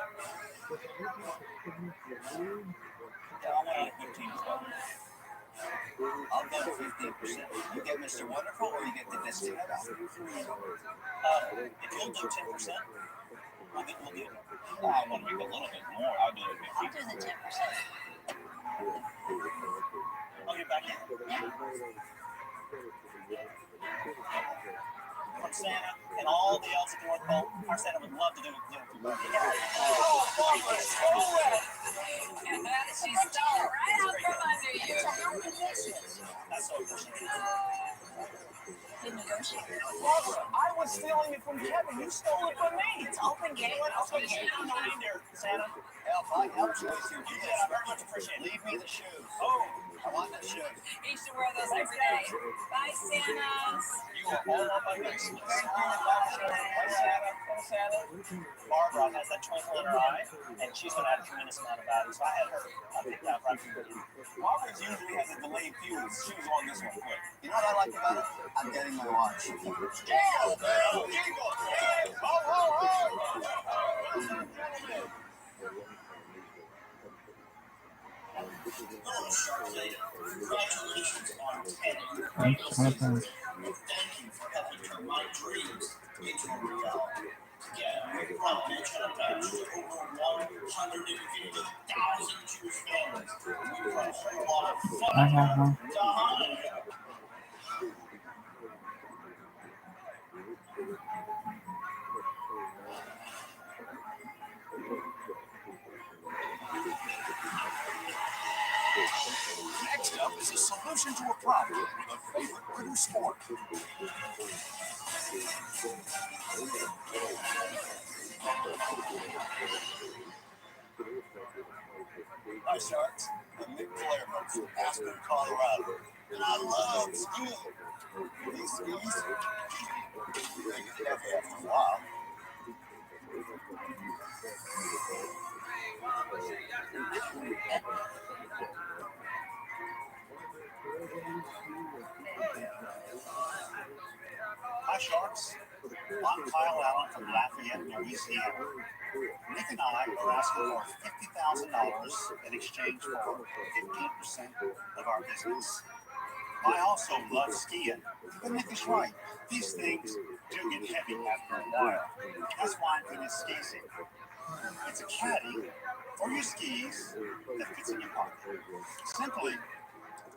[SPEAKER 10] yeah, I want to 15 as well.
[SPEAKER 8] I'll go to 15%. You get Mr. Wonderful, or you get the discount.
[SPEAKER 10] If you'll do 10%, we'll do it.
[SPEAKER 3] I want to make a little bit more. I'll do it
[SPEAKER 1] I'll
[SPEAKER 3] at 50.
[SPEAKER 1] do the 10%.
[SPEAKER 10] Oh, you're back in?
[SPEAKER 1] Yeah.
[SPEAKER 10] from Santa and all the elves at the North Pole. Our Santa would love to do it.
[SPEAKER 6] Oh, Barbara, so red.
[SPEAKER 1] She stole it right out from under you.
[SPEAKER 10] That's so appreciated.
[SPEAKER 1] Good negotiator.
[SPEAKER 10] Barbara, I was stealing it from Kevin. You stole it from me.
[SPEAKER 1] It's open game.
[SPEAKER 10] Open game. I'm not in there, Santa.
[SPEAKER 2] Elf, I helped you with your
[SPEAKER 10] You did. I very much appreciate it.
[SPEAKER 2] Leave me the shoes.
[SPEAKER 10] Oh,
[SPEAKER 2] I want the shoes.
[SPEAKER 1] You should wear those every day. Bye, Santas.
[SPEAKER 10] you are all on my list. Thank you. Bye, Santa. Bye, Santa. Barbara has that twinkle in her eye, and she's going to add a tremendous amount of value. So I had her picked out right from the beginning. Barbara usually has a delayed fuse. She was on this one quick.
[SPEAKER 2] You know what I like about it? I'm getting my watch.
[SPEAKER 10] Jingle bell, jingle hey, ho, ho, ho. Ladies and gentlemen. Hello, Charlotte. Congratulations on 10
[SPEAKER 4] Thanks, my friend.
[SPEAKER 10] Thank you for helping turn my dreams into a reality. Together, Rabbi attached over 150,000 Jewish families. We brought a whole lot of fun to Hanukkah.
[SPEAKER 5] Next up is a solution to a problem with a favorite critter sport.
[SPEAKER 2] Hi, Sharks. I'm Nick Palermo from Aspen, Colorado. And I love skiing. These skis, they get heavy after a while.
[SPEAKER 10] Hi, Sharks. I'm Kyle Allen from Lafayette, Louisiana. Nick and I are asking for $50,000 in exchange for 15% of our business. I also love skiing, but Nick is right. These things do get heavy after a while. That's why I'm putting skis in. It's a caddy for your skis that fits in your pocket. Simply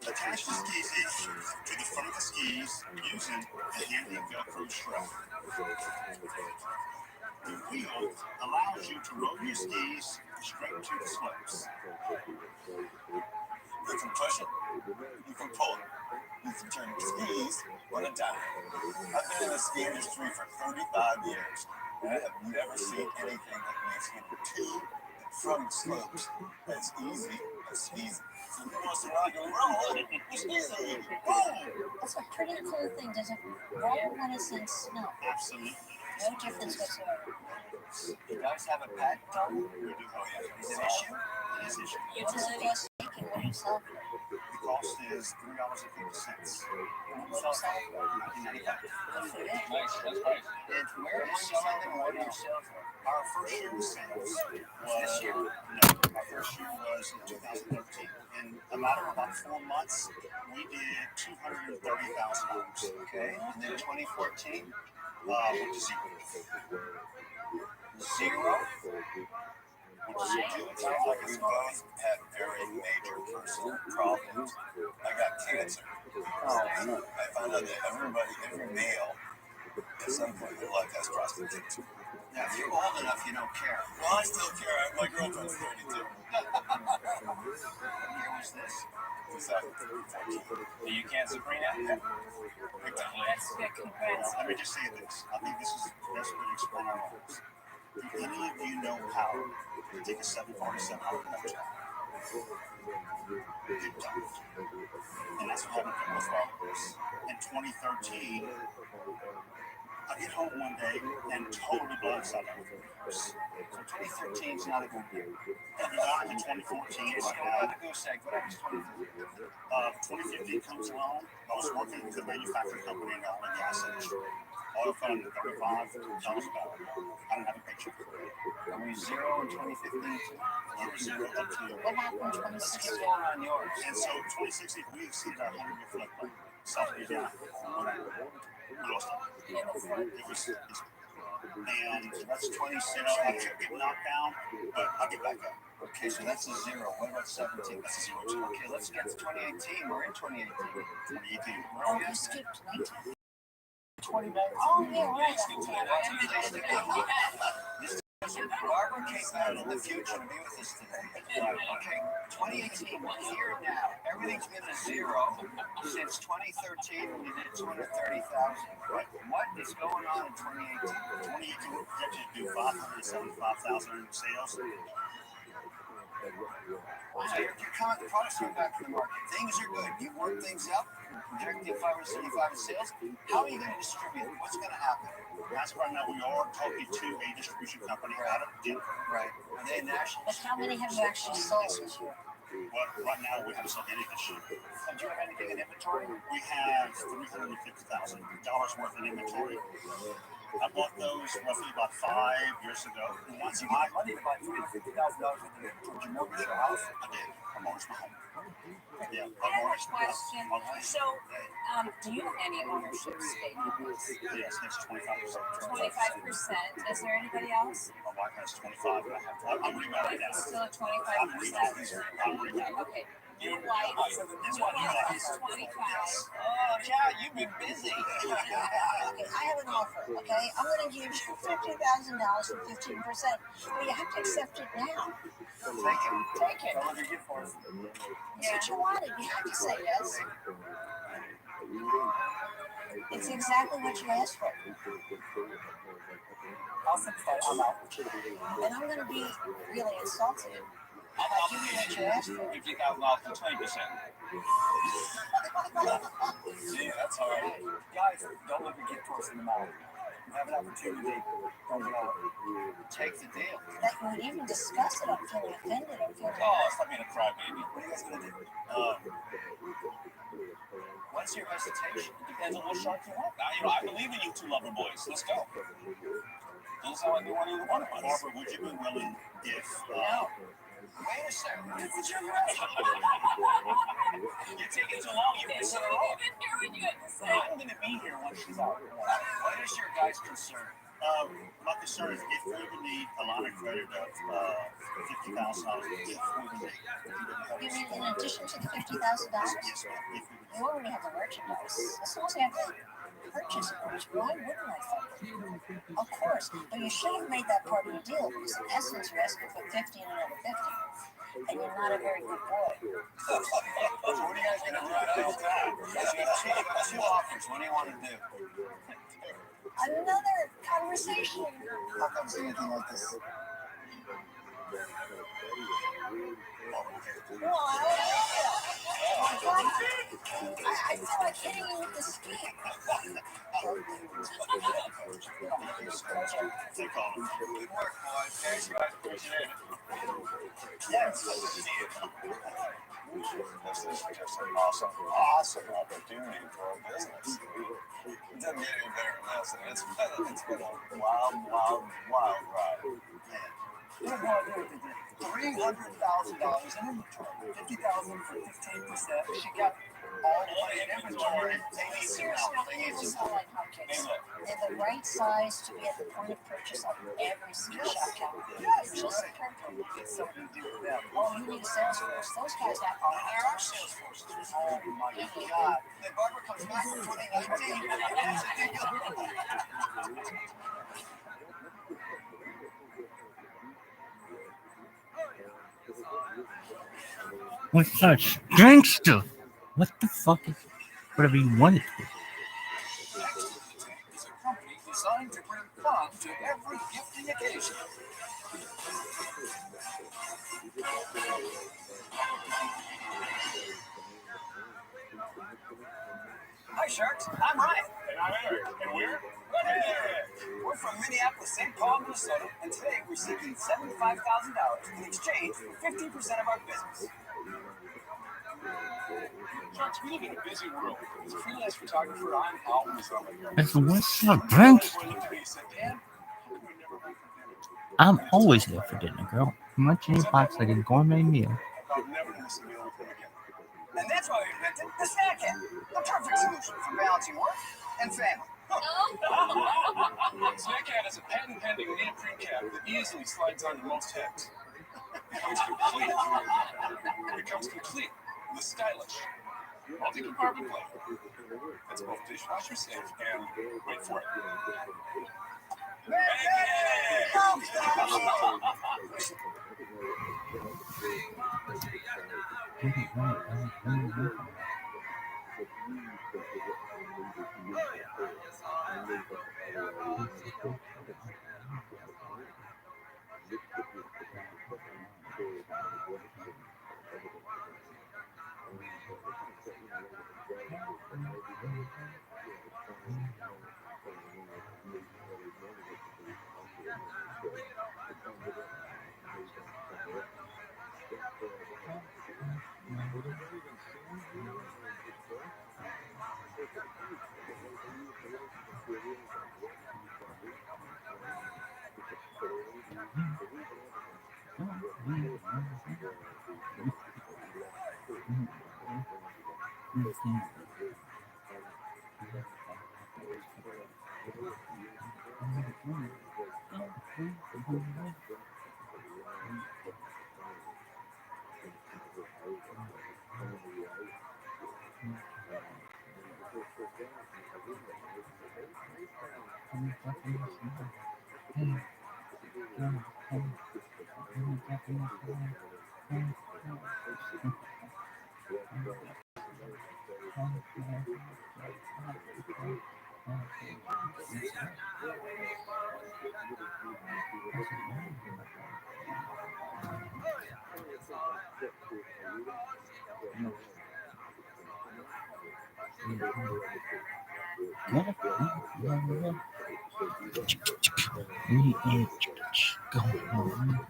[SPEAKER 10] attach the skis each to the front of the skis using the handy Velcro strap. The wheel allows you to roll your skis straight to the slopes.
[SPEAKER 2] You can push it, you can pull it, you can turn your skis on a dime. I've been in the ski industry for 35 years, and I have never seen anything that makes hitting to and from slopes as easy as skis. So who wants to rock and roll? Your skis are easy. Boom!
[SPEAKER 1] That's a pretty cool thing. Does it roll when it's in snow?
[SPEAKER 10] Absolutely.
[SPEAKER 1] No difference whatsoever.
[SPEAKER 2] You guys have a patent on it?
[SPEAKER 10] We do. Oh, yeah.
[SPEAKER 2] Is it issued?
[SPEAKER 10] It is issued.
[SPEAKER 1] What does it cost to make it? What do you sell?
[SPEAKER 10] The cost is $3.50.
[SPEAKER 1] What do you sell?
[SPEAKER 10] $19.95.
[SPEAKER 1] Good for you.
[SPEAKER 3] Nice, that's nice.
[SPEAKER 2] And where are you selling them? What do you sell for?
[SPEAKER 10] Our first year of sales was
[SPEAKER 2] This year?
[SPEAKER 10] No, our first year was in 2013. In a matter of about 4 months, we did $230,000.
[SPEAKER 2] Okay, and then 2014,
[SPEAKER 10] Went to zero.
[SPEAKER 2] zero. What did you do? It sounds like we both had very major personal problems. I got cancer. I found out that every male, at some point in their life has prostate cancer.
[SPEAKER 10] Now, if you're old enough, you don't care.
[SPEAKER 2] Well, I still care. My girlfriend's 32.
[SPEAKER 10] What year was this?
[SPEAKER 2] 2014.
[SPEAKER 3] So you can't screen it?
[SPEAKER 1] That's good. Congrats.
[SPEAKER 10] Let me just say this. I think this is the best way to explain our lives. Do any of you know how to take a 747 out of a nutshell? You don't. And that's what happened to most followers. In 2013, I get home one day and totally blindsided with the universe. So 2013 is not a good year. And we got into 2014
[SPEAKER 2] Just
[SPEAKER 10] right
[SPEAKER 2] go
[SPEAKER 10] now.
[SPEAKER 2] on the goose egg. What happens 2015?
[SPEAKER 10] 2015 comes along. I was working with a manufacturing company in the oil and gas industry. Oil fell to $35 a barrel. I don't have a picture.
[SPEAKER 2] Are we zero in 2015 too?
[SPEAKER 10] We were zero up to
[SPEAKER 1] What happened in
[SPEAKER 2] What's
[SPEAKER 1] 2016?
[SPEAKER 2] going on yours?
[SPEAKER 10] And so 2016, we exceeded our 100-year flood plain. Selfie down. We lost it. It was easy. And
[SPEAKER 2] That's 2016.
[SPEAKER 10] I kept getting knocked down, but I get back up.
[SPEAKER 2] Okay, so that's a zero. What about 17?
[SPEAKER 10] That's a zero too.
[SPEAKER 2] Okay, let's get to 2018. We're in 2018.
[SPEAKER 10] 2018.
[SPEAKER 1] Oh, you skipped 19.
[SPEAKER 9] 20 minutes.
[SPEAKER 6] Oh, yeah, right.
[SPEAKER 2] Barbara came out in the future to be with us today. Okay, 2018, here now. Everything's been a zero since 2013 when you did 230,000. What is going on in 2018?
[SPEAKER 11] 2018 we projected to do 575,000 in sales.
[SPEAKER 2] So your products are back to the market. Things are good. You work things up. Projecting 575 in sales. How are you going to distribute it? What's going to happen?
[SPEAKER 11] As of right now, we are talking to a distribution company out of Denver.
[SPEAKER 2] Right. Are they national?
[SPEAKER 6] But how many have you actually sold this year?
[SPEAKER 11] Well, right now, we haven't sold any this year.
[SPEAKER 2] And do you have anything in inventory?
[SPEAKER 11] We have $350,000 worth in inventory. I bought those roughly about 5 years ago.
[SPEAKER 2] And once you get money to buy $350,000 worth of inventory, you mortgage your house?
[SPEAKER 11] I did. I mortgaged my home. Yeah,
[SPEAKER 1] I have a question. So, do you have any ownership stake in this?
[SPEAKER 11] Yes, it's 25%.
[SPEAKER 1] 25%. Is there anybody else?
[SPEAKER 11] My wife has 25, and I'm remarried now.
[SPEAKER 1] Still at 25%.
[SPEAKER 11] I'm remarried.
[SPEAKER 1] Okay. Your wife is 25.
[SPEAKER 7] Oh, yeah, you've been busy.
[SPEAKER 6] Okay, I have an offer, okay? I'm going to give you $50,000 for 15%, but you have to accept it now.
[SPEAKER 2] Take it.
[SPEAKER 6] Take it.
[SPEAKER 2] What did you get for us?
[SPEAKER 6] That's what you wanted. You have to say yes. It's exactly what you asked for.
[SPEAKER 2] I'll send that. I'm out.
[SPEAKER 6] And I'm going to be really insulted.
[SPEAKER 7] I'll
[SPEAKER 6] give you what you asked for.
[SPEAKER 7] $50,000 for 20%.
[SPEAKER 2] See, that's all right. Guys, don't let me get towards in the mouth. You have an opportunity. Don't take the deal.
[SPEAKER 6] That you would even discuss it. I'm feeling offended. I'm feeling
[SPEAKER 7] Oh, stop being a crybaby.
[SPEAKER 2] What are you guys going to do? What's your hesitation?
[SPEAKER 7] It depends on what shark you want. I believe in you two lover boys. Let's go. Doesn't sound like you want either one of us.
[SPEAKER 11] Barbara, would you be willing if...
[SPEAKER 6] No.
[SPEAKER 2] Wait a second.
[SPEAKER 7] You're taking too long. You're missing her off. I'm going to be here once she's out.
[SPEAKER 2] What is your guys' concern?
[SPEAKER 11] My concern is if we would need a line of credit of $50,000, if we would need...
[SPEAKER 6] You mean in addition to the $50,000?
[SPEAKER 11] Yes, ma'am.
[SPEAKER 6] You already have the merchandise. As long as you have the purchase orders, why wouldn't I fund it? Of course, but you should have made that part of the deal because in essence you're asking for 50 and another 50. And you're not a very good boy.
[SPEAKER 2] So what are you guys going to do about that? You got two offers. What do you want to do?
[SPEAKER 6] Another conversation.
[SPEAKER 2] How come say anything like this?
[SPEAKER 6] Well, I feel like hitting you with the stick.
[SPEAKER 11] Take off.
[SPEAKER 2] Good work, boys. Thanks, guys. Appreciate it.
[SPEAKER 7] Yes. This is just an awesome opportunity for a business. It doesn't get any better than this. And it's been a wild ride.
[SPEAKER 2] You have no idea what they did. $300,000 in inventory. $50,000 for 15%. She got all the money in inventory. They need some help. They need some
[SPEAKER 6] Sell
[SPEAKER 2] help.
[SPEAKER 6] like hotcakes. They're the right size to be at the point of purchase on every single shop counter.
[SPEAKER 2] Yes,
[SPEAKER 6] Just
[SPEAKER 2] right.
[SPEAKER 6] perfect.
[SPEAKER 2] Get something to do with them.
[SPEAKER 6] Oh, you need a sales force. Those guys have all
[SPEAKER 2] There are sales forces. Oh my God. Then Barbara comes back in 2019. That's a deal.
[SPEAKER 4] What's such gangster? What the fuck is whatever you want it to be?
[SPEAKER 5] Is a company designed to bring fun to every gifting occasion.
[SPEAKER 7] Hi, Sharks. I'm Ryan. And I'm Eric. And we're ROTHSCHILD. We're from Minneapolis, St. Paul, Minnesota, and today we're seeking $75,000 in exchange for 15% of our business.
[SPEAKER 5] Sharks, we live in a busy world. As a freelance photographer, I'm always on the go.
[SPEAKER 4] That's what's up, Brent? I'm always here for dinner, girl. Munch in your box like a gourmet meal.
[SPEAKER 5] I'll never miss a meal with him again.
[SPEAKER 2] And that's why we invented the snack hat. The perfect solution for balancing work and family.
[SPEAKER 5] Snack hat is a patent-pending neoprene cap that easily slides onto most heads. It comes complete with stylish multi-compartment plate. It's both dishwasher safe and, wait for it,
[SPEAKER 4] Go home.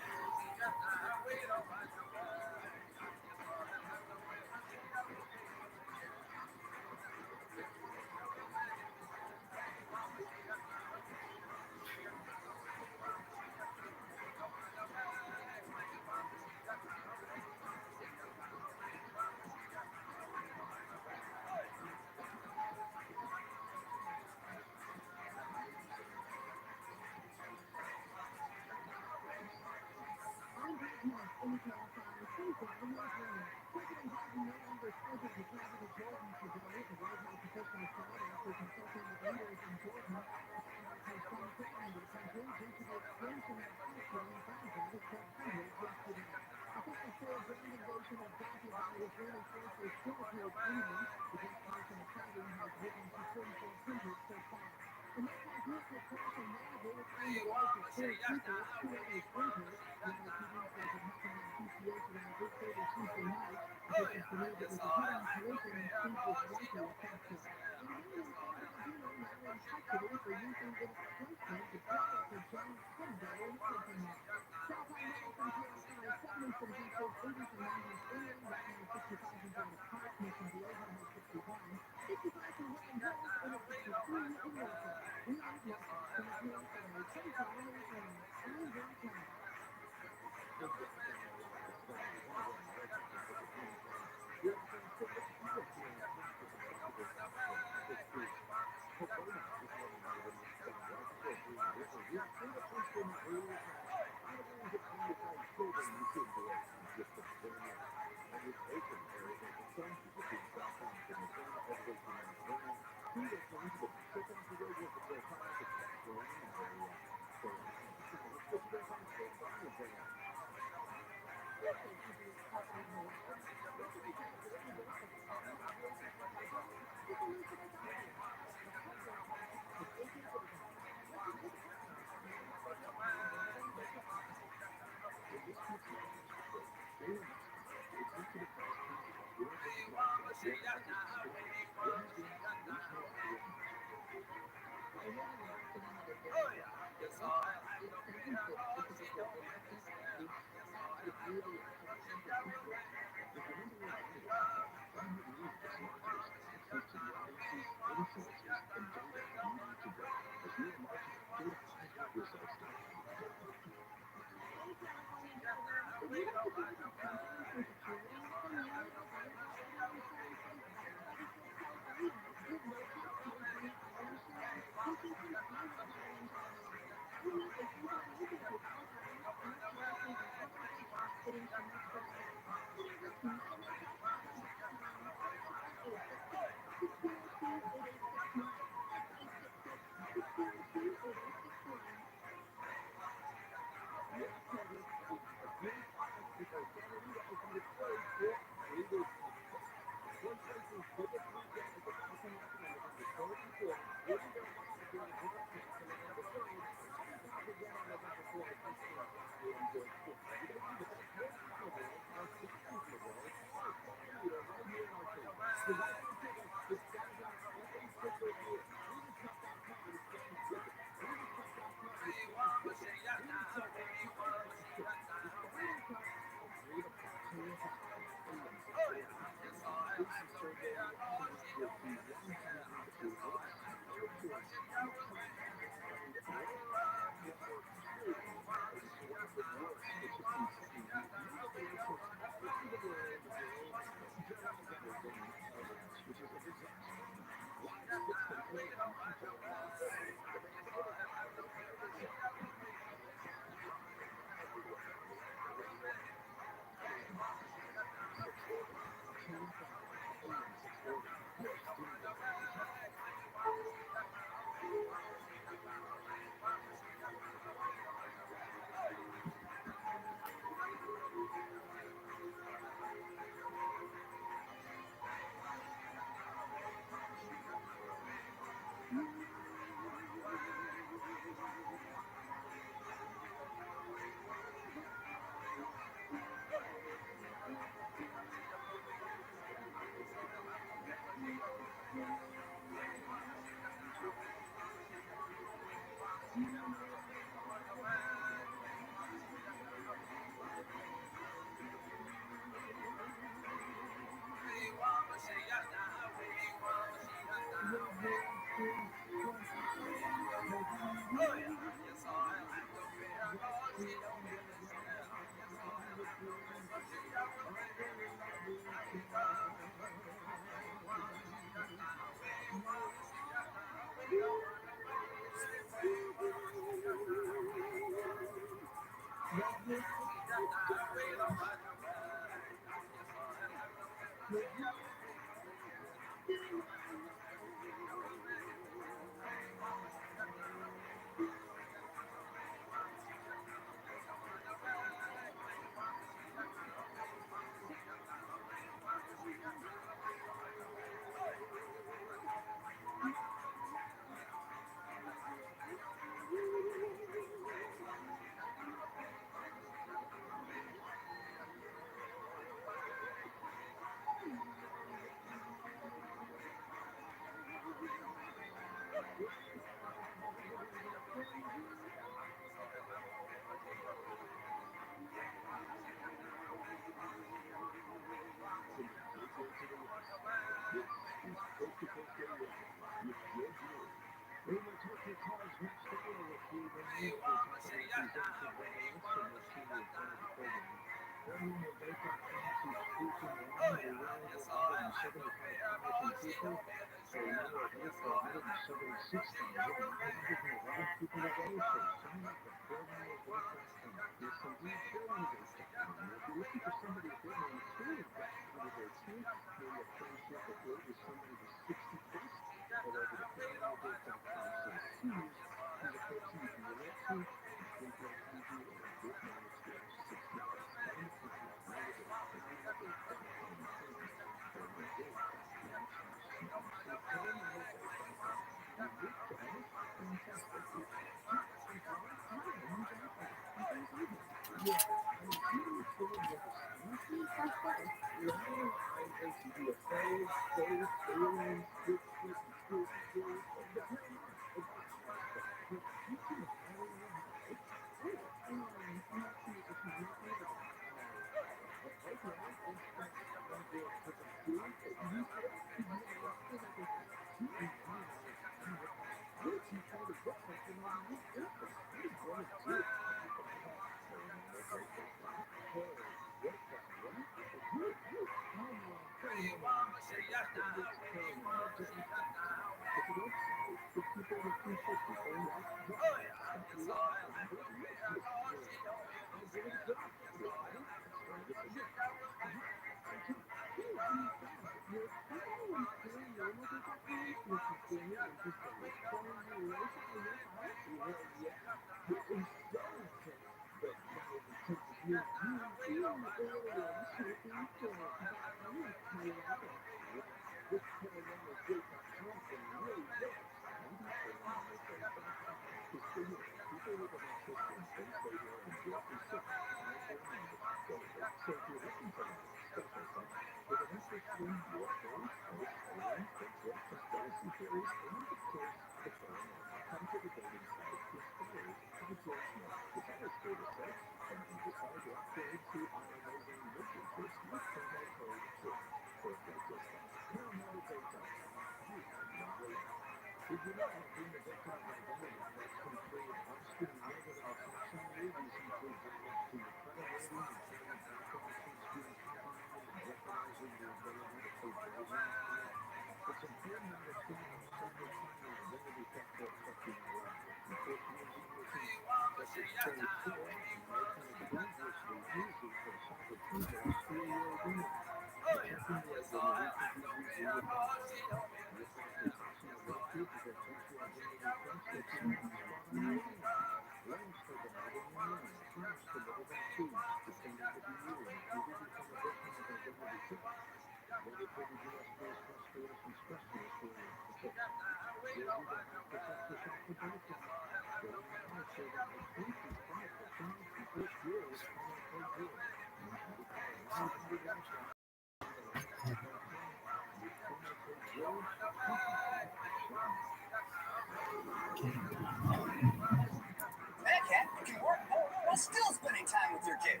[SPEAKER 5] That cat can work more while still spending time with your kid.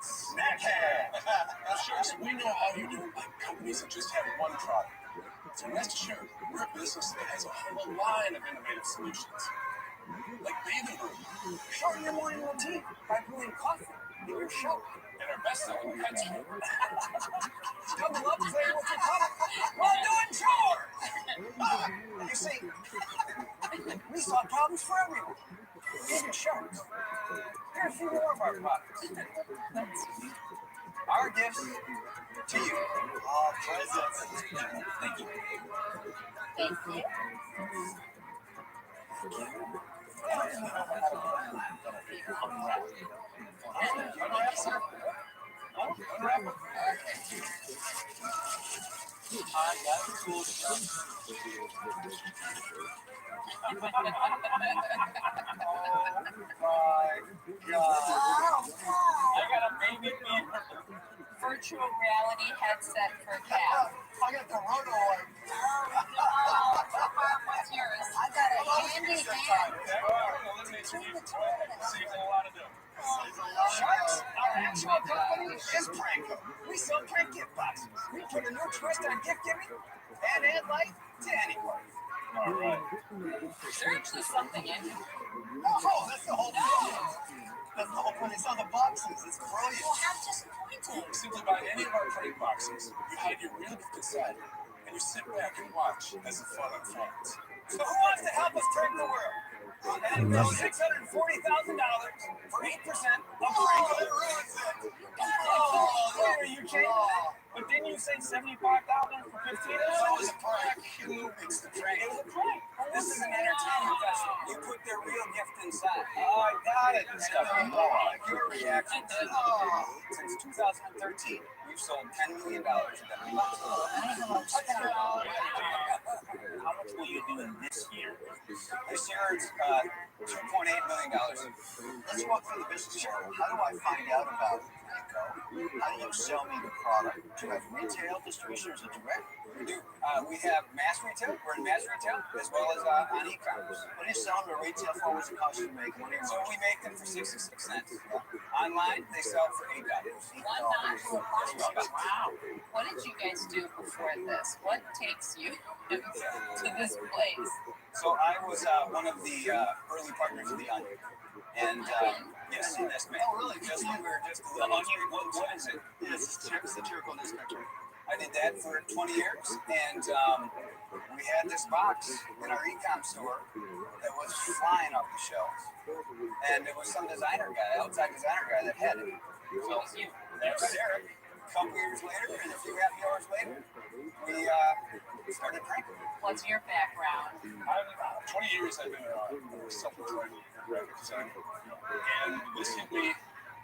[SPEAKER 5] Snackhead.
[SPEAKER 12] Now, Sharks, we know how you do like companies that just have one product. So rest assured, we're a business that has a whole line of innovative solutions. Like bathing room,
[SPEAKER 5] Shorten your morning routine by brewing coffee in your shower.
[SPEAKER 12] and our best-selling pet food.
[SPEAKER 5] Double up playing with your pup while doing chores. You see, we solve problems for everyone. Even sharks. Here are a few more of our products.
[SPEAKER 2] our gifts to you. All presents. Thank you.
[SPEAKER 6] Thank you. Virtual reality headset for cat.
[SPEAKER 2] I got the roto one.
[SPEAKER 6] What's yours? I got a handy hand.
[SPEAKER 2] Sharks, our actual company is Pranko. We sell prank gift boxes. We put a new twist on gift giving and add life to anyone.
[SPEAKER 3] All right.
[SPEAKER 6] Is there actually something in here?
[SPEAKER 2] Oh, that's the whole point. That's the whole point. It's on the boxes. It's brilliant.
[SPEAKER 6] Well, how disappointing.
[SPEAKER 12] Simply buy any of our prank boxes. You hide your real gift inside, and you sit back and watch as the fun unfolds.
[SPEAKER 2] So who wants to help us prank the world? And for $640,000 for 8% of Pranko that ruins it.
[SPEAKER 7] Oh, where are you changing that? But didn't you say 75,000 for 15?
[SPEAKER 2] So it was a prank. Who makes the prank?
[SPEAKER 7] It was a prank.
[SPEAKER 2] This is an entertainment festival. You put their real gift inside.
[SPEAKER 7] Oh, I got it.
[SPEAKER 2] Like your reaction. Since 2013, we've sold $10 million of them.
[SPEAKER 3] How much will you do in this year?
[SPEAKER 2] This year it's $2.8 million. Let's walk through the business. Sure. How do I find out about Pranko? How do you sell me the product? Do you have retail distribution or is it direct? We do. We have mass retail. We're in mass retail as well as on e-commerce. What do you sell them to retail for? What's the cost you make? So we make them for 66 cents. Online, they sell for $8.
[SPEAKER 6] Wow. What did you guys do before this? What takes you to this place?
[SPEAKER 2] So I was one of the early partners of the Onion. And yes, that's me. Oh, really? Just when we were just a little. What is it? It's the charcoal newspaper. I did that for 20 years, and we had this box in our e-com store that was flying off the shelves. And it was some designer guy, outside designer guy, that had it. So it was you. That was Eric. A couple years later, and a few happy hours later, we started pranking.
[SPEAKER 6] What's your background?
[SPEAKER 12] 20 years I've been self-employed graphic designer, and this hit me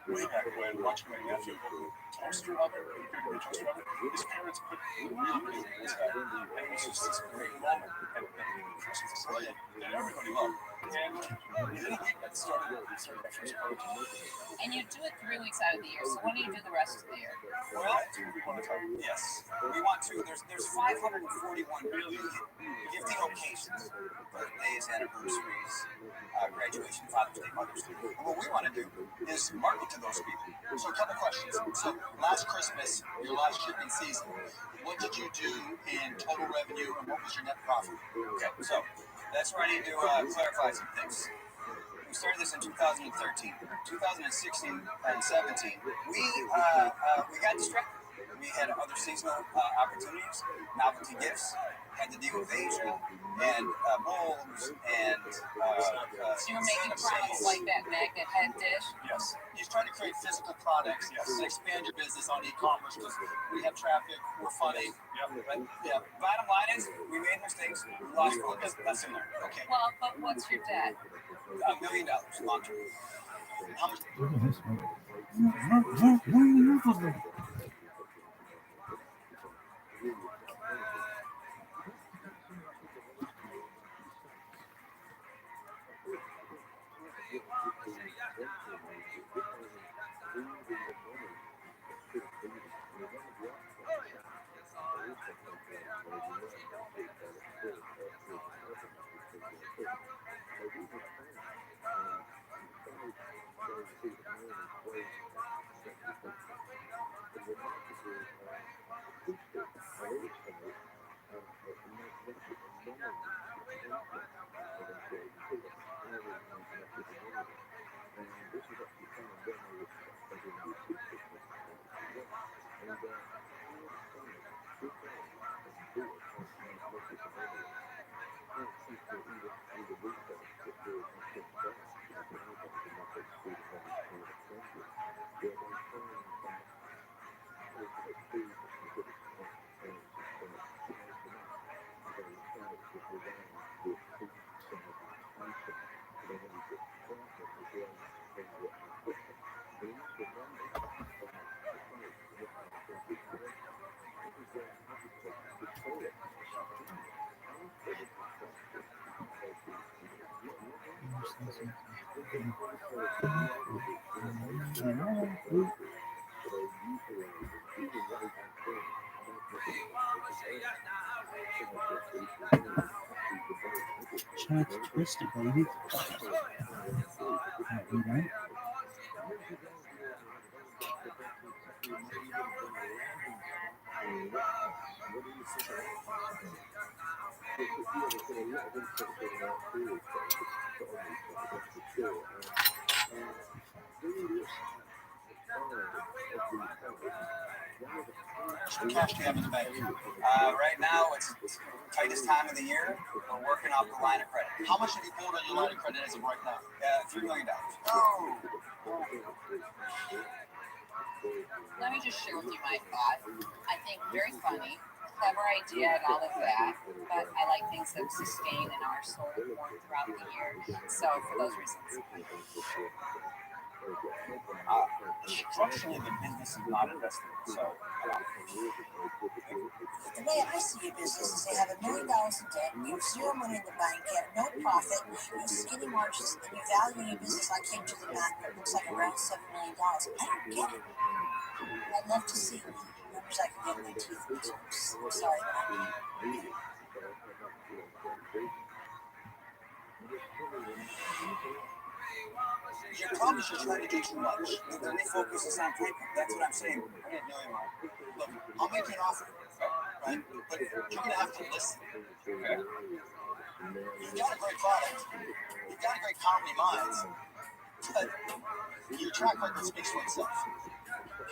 [SPEAKER 12] way back when watching my nephew build a toaster oven, a toaster oven. His parents put real glue inside, and it was just this great moment at Christmas display that everybody loved. And within a week, I started my first prototype.
[SPEAKER 6] And you do it 3 weeks out of the year, so when do you do the rest of the year?
[SPEAKER 2] Well, yes, we want to. There's 541 billion gifting occasions, birthdays, anniversaries, graduation, Father's Day, Mother's Day. And what we want to do is market to those people. So a couple questions. So last Christmas, your last shipping season, what did you do in total revenue and what was your net profit? Okay, so that's where I need to clarify some things. We started this in 2013. 2016 and 17, we got distracted. We had other seasonal opportunities, novelty gifts, had to deal with Asia and molds and
[SPEAKER 6] So you were making products like that magnet head dish?
[SPEAKER 2] yes. You try to create physical products to expand your business on e-commerce because we have traffic, we're funny. But yeah, bottom line is we made mistakes, we lost focus, lesson learned. Okay.
[SPEAKER 6] Well, but what's your debt?
[SPEAKER 2] $1 million long term. How much?
[SPEAKER 4] Try to twist it, baby. You know?
[SPEAKER 2] How much cash do you have in the bank? Right now, it's the tightest time of the year. We're working off the line of credit. How much have you pulled on your line of credit as of right now? $3 million. Oh.
[SPEAKER 1] Let me just share with you my thought. I think very funny, clever idea and all of that, but I like things that sustain and are sold more throughout the year. So for those reasons.
[SPEAKER 3] Structurally, the business is not invested. So,
[SPEAKER 1] The way I see your business is they have $1 million in debt, you have zero money in the bank, you have no profit, you have skinny margins, and you value your business. I came to the math, but it looks like around $7 million. I don't get it. I'd love to see numbers I can get in my teeth. I'm sorry, but
[SPEAKER 2] Your problem is you're trying to do too much. The refocus is on paper. That's what I'm saying. Look, I'll make you an offer, right? But you're going to have to listen. Okay? You've got a great product. You've got a great comedy minds. But your track record speaks for itself.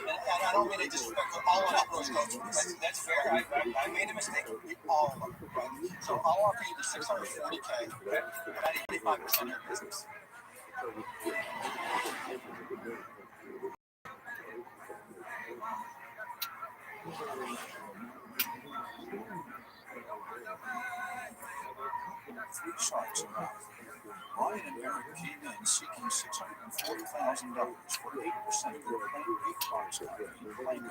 [SPEAKER 2] And I don't mean to disrespect all of that rose gold. That's fair. I made a mistake. We all are. Right? So I'll offer you the $640K, but I need 25% of your business.
[SPEAKER 5] Three sharks arrived. Ryan and Eric came in seeking $640,000 for 8% of their plant beef box company, Playground.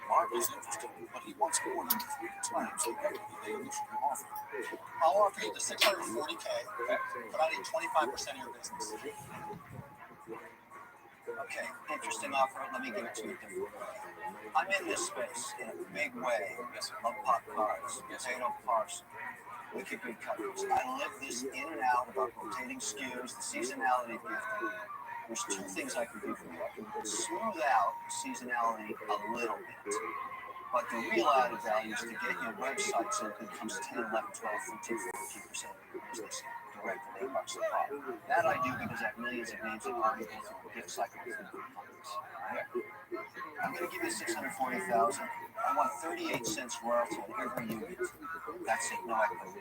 [SPEAKER 5] Mark is interested, but he wants more than 3 times the equity they initially offered.
[SPEAKER 2] I'll offer you the $640K, but I need 25% of your business. Okay, interesting offer. Let me give it to you different way. I'm in this space in a big way. Love pop cars, potato parks, wicked good coverage. I live this in and out about rotating SKUs, the seasonality of gifting. There's 2 things I can do for you. I can smooth out seasonality a little bit. But the real added value is to get your website so it becomes 10, 11, 12, 13, 14% of your business direct from $8 a pop. That I do because I have millions of names of articles and gift cycles and companies. Right? I'm going to give you $640,000. I want 38 cents royalty on every unit. That's it, no equity.